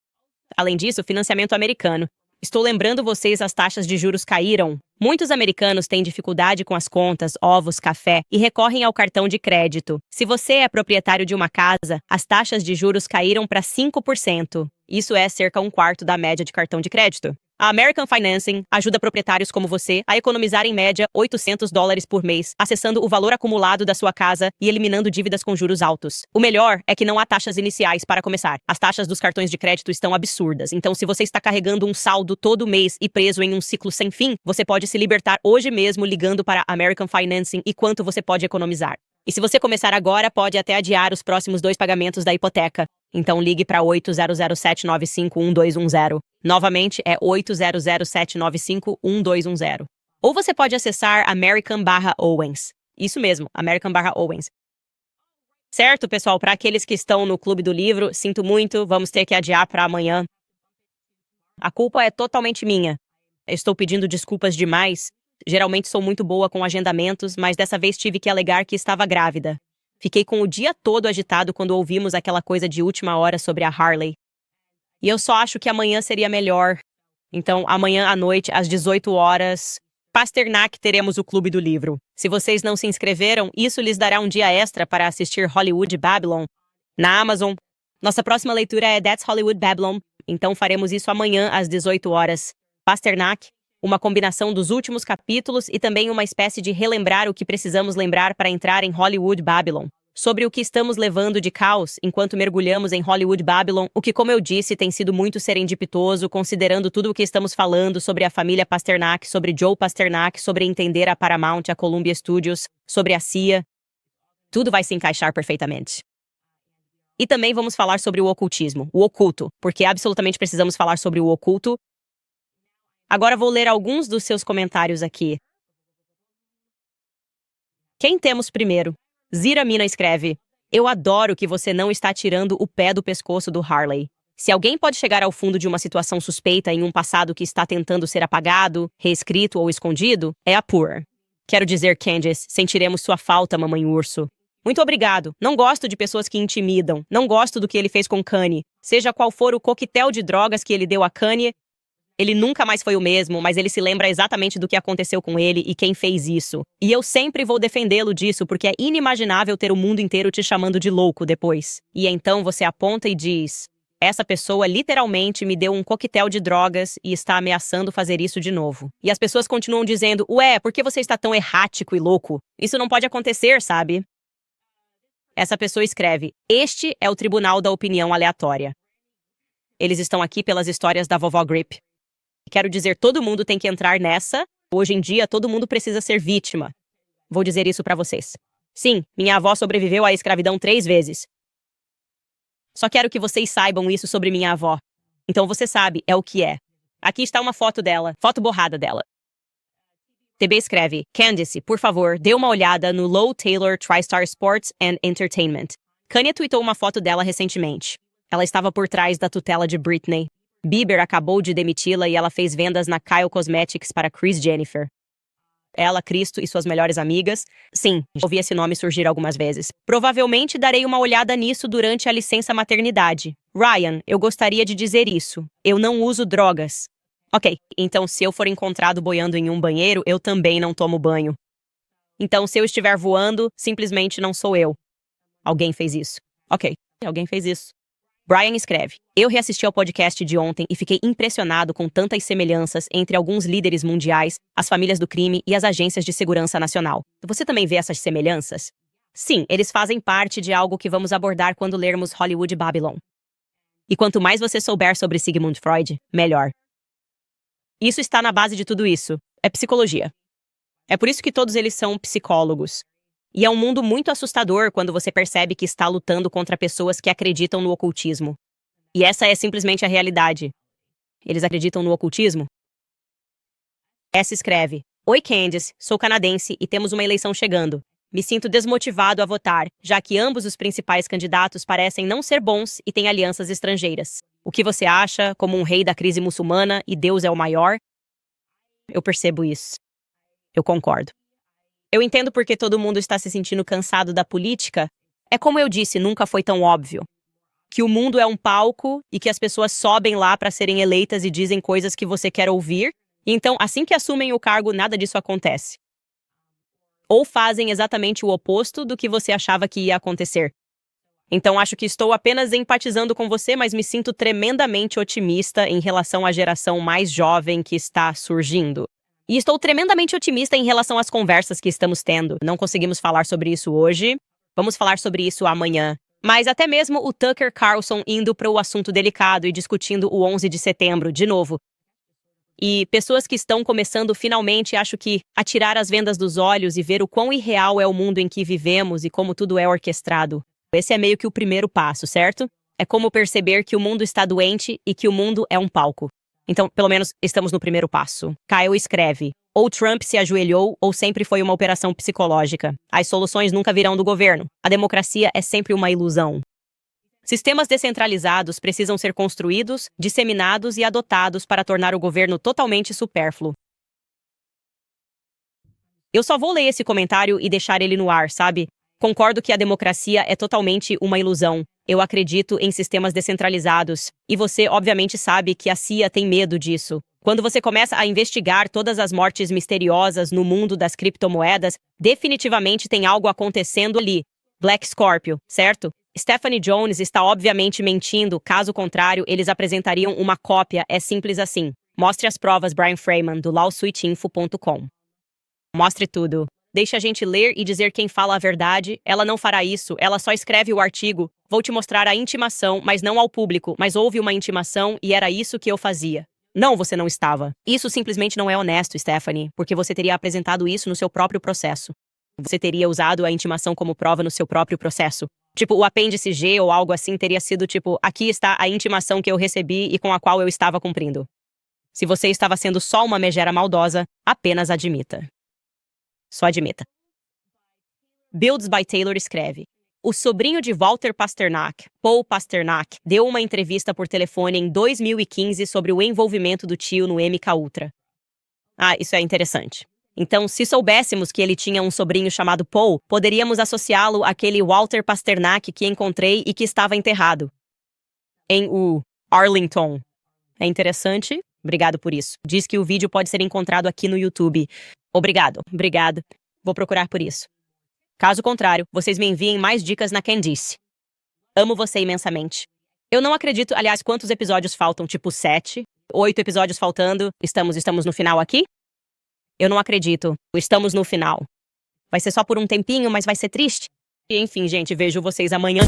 Além disso, financiamento americano. Estou lembrando vocês, as taxas de juros caíram. Muitos americanos têm dificuldade com as contas, ovos, café e recorrem ao cartão de crédito. Se você é proprietário de uma casa, as taxas de juros caíram para 5%. Isso é cerca de 1/4 da média de cartão de crédito. A American Financing ajuda proprietários como você a economizar em média $800 por mês, acessando o valor acumulado da sua casa e eliminando dívidas com juros altos. O melhor é que não há taxas iniciais para começar. As taxas dos cartões de crédito estão absurdas, então se você está carregando um saldo todo mês e preso em um ciclo sem fim, você pode se libertar hoje mesmo ligando para American Financing e quanto você pode economizar. E se você começar agora, pode até adiar os próximos 2 pagamentos da hipoteca. Então ligue para 800-795-1210. Novamente, é 800-795-1210. Ou você pode acessar American/Owens. Isso mesmo, American/Owens. Certo, pessoal? Para aqueles que estão no Clube do Livro, sinto muito, vamos ter que adiar para amanhã. A culpa é totalmente minha. Estou pedindo desculpas demais. Geralmente sou muito boa com agendamentos, mas dessa vez tive que alegar que estava grávida. Fiquei com o dia todo agitado quando ouvimos aquela coisa de última hora sobre a Harley. E eu só acho que amanhã seria melhor. Então, amanhã à noite, às 18 horas, Pasternak, teremos o Clube do Livro. Se vocês não se inscreveram, isso lhes dará um dia extra para assistir Hollywood Babylon na Amazon. Nossa próxima leitura é That's Hollywood Babylon, então faremos isso amanhã às 18 horas. Pasternak, uma combinação dos últimos capítulos e também uma espécie de relembrar o que precisamos lembrar para entrar em Hollywood Babylon. Sobre o que estamos levando de caos enquanto mergulhamos em Hollywood Babylon, o que, como eu disse, tem sido muito serendipitoso, considerando tudo o que estamos falando sobre a família Pasternak, sobre Joe Pasternak, sobre entender a Paramount, a Columbia Studios, sobre a CIA. Tudo vai se encaixar perfeitamente. E também vamos falar sobre o ocultismo, o oculto, porque absolutamente precisamos falar sobre o oculto. Agora vou ler alguns dos seus comentários aqui. Quem temos primeiro? Zira Mina escreve: Eu adoro que você não está tirando o pé do pescoço do Harley. Se alguém pode chegar ao fundo de uma situação suspeita em um passado que está tentando ser apagado, reescrito ou escondido, é a Pur. Quero dizer, Candice, sentiremos sua falta, mamãe urso. Muito obrigado. Não gosto de pessoas que intimidam. Não gosto do que ele fez com Kanye. Seja qual for o coquetel de drogas que ele deu a Kanye, ele nunca mais foi o mesmo, mas ele se lembra exatamente do que aconteceu com ele e quem fez isso. E eu sempre vou defendê-lo disso, porque é inimaginável ter o mundo inteiro te chamando de louco depois. E então você aponta e diz: essa pessoa literalmente me deu um coquetel de drogas e está ameaçando fazer isso de novo. E as pessoas continuam dizendo: ué, por que você está tão errático e louco? Isso não pode acontecer, sabe? Essa pessoa escreve: este é o tribunal da opinião aleatória. Eles estão aqui pelas histórias da vovó Grip. Quero dizer, todo mundo tem que entrar nessa. Hoje em dia, todo mundo precisa ser vítima. Vou dizer isso pra vocês. Sim, minha avó sobreviveu à escravidão 3 vezes. Só quero que vocês saibam isso sobre minha avó. Então você sabe, é o que é. Aqui está uma foto dela, foto borrada dela. TB escreve: Candice, por favor, dê uma olhada no Low Taylor TriStar Sports and Entertainment. Kanye tweetou uma foto dela recentemente. Ela estava por trás da tutela de Britney. Bieber acabou de demiti-la e ela fez vendas na Kyle Cosmetics para Kris Jennifer. Ela, Cristo e suas melhores amigas. Sim, ouvi esse nome surgir algumas vezes. Provavelmente darei uma olhada nisso durante a licença maternidade. Ryan, eu gostaria de dizer isso. Eu não uso drogas. Ok, então se eu for encontrado boiando em um banheiro, eu também não tomo banho. Então se eu estiver voando, simplesmente não sou eu. Alguém fez isso. Ok, alguém fez isso. Brian escreve: Eu reassisti ao podcast de ontem e fiquei impressionado com tantas semelhanças entre alguns líderes mundiais, as famílias do crime e as agências de segurança nacional. Você também vê essas semelhanças? Sim, eles fazem parte de algo que vamos abordar quando lermos Hollywood Babylon. E quanto mais você souber sobre Sigmund Freud, melhor. Isso está na base de tudo isso. É psicologia. É por isso que todos eles são psicólogos. E é um mundo muito assustador quando você percebe que está lutando contra pessoas que acreditam no ocultismo. E essa é simplesmente a realidade. Eles acreditam no ocultismo? Essa escreve: Oi Candice, sou canadense e temos uma eleição chegando. Me sinto desmotivado a votar, já que ambos os principais candidatos parecem não ser bons e têm alianças estrangeiras. O que você acha, como um rei da crise muçulmana e Deus é o maior? Eu percebo isso. Eu concordo. Eu entendo porque todo mundo está se sentindo cansado da política. É como eu disse, nunca foi tão óbvio. Que o mundo é um palco e que as pessoas sobem lá para serem eleitas e dizem coisas que você quer ouvir. E então, assim que assumem o cargo, nada disso acontece. Ou fazem exatamente o oposto do que você achava que ia acontecer. Então acho que estou apenas empatizando com você, mas me sinto tremendamente otimista em relação à geração mais jovem que está surgindo. E estou tremendamente otimista em relação às conversas que estamos tendo. Não conseguimos falar sobre isso hoje, vamos falar sobre isso amanhã. Mas até mesmo o Tucker Carlson indo para o assunto delicado e discutindo o 11 de setembro, de novo. E pessoas que estão começando finalmente, acho que, a tirar as vendas dos olhos e ver o quão irreal é o mundo em que vivemos e como tudo é orquestrado. Esse é meio que o primeiro passo, certo? É como perceber que o mundo está doente e que o mundo é um palco. Então, pelo menos, estamos no primeiro passo. Kyle escreve: ou Trump se ajoelhou ou sempre foi uma operação psicológica. As soluções nunca virão do governo. A democracia é sempre uma ilusão. Sistemas descentralizados precisam ser construídos, disseminados e adotados para tornar o governo totalmente supérfluo. Eu só vou ler esse comentário e deixar ele no ar, sabe? Concordo que a democracia é totalmente uma ilusão. Eu acredito em sistemas descentralizados. E você, obviamente, sabe que a CIA tem medo disso. Quando você começa a investigar todas as mortes misteriosas no mundo das criptomoedas, definitivamente tem algo acontecendo ali. Black Scorpio, certo? Stephanie Jones está obviamente mentindo, caso contrário, eles apresentariam uma cópia, é simples assim. Mostre as provas, Brian Freeman, do lawsuitinfo.com. Mostre tudo. Deixe a gente ler e dizer quem fala a verdade. Ela não fará isso, ela só escreve o artigo. Vou te mostrar a intimação, mas não ao público, mas houve uma intimação e era isso que eu fazia. Não, você não estava. Isso simplesmente não é honesto, Stephanie, porque você teria apresentado isso no seu próprio processo. Você teria usado a intimação como prova no seu próprio processo. Tipo, o apêndice G ou algo assim teria sido tipo, aqui está a intimação que eu recebi e com a qual eu estava cumprindo. Se você estava sendo só uma megera maldosa, apenas admita. Só admita. Builds by Taylor escreve: o sobrinho de Walter Pasternak, Paul Pasternak, deu uma entrevista por telefone em 2015 sobre o envolvimento do tio no MK Ultra. Ah, isso é interessante. Então, se soubéssemos que ele tinha um sobrinho chamado Paul, poderíamos associá-lo àquele Walter Pasternak que encontrei e que estava enterrado em Arlington. É interessante? Obrigado por isso. Diz que o vídeo pode ser encontrado aqui no YouTube. Obrigado. Vou procurar por isso. Caso contrário, vocês me enviem mais dicas na Candice. Amo você imensamente. Eu não acredito, aliás, quantos episódios faltam? Tipo 7? 8 episódios faltando? Estamos no final aqui? Eu não acredito. Estamos no final. Vai ser só por um tempinho, mas vai ser triste. E enfim, gente, vejo vocês amanhã.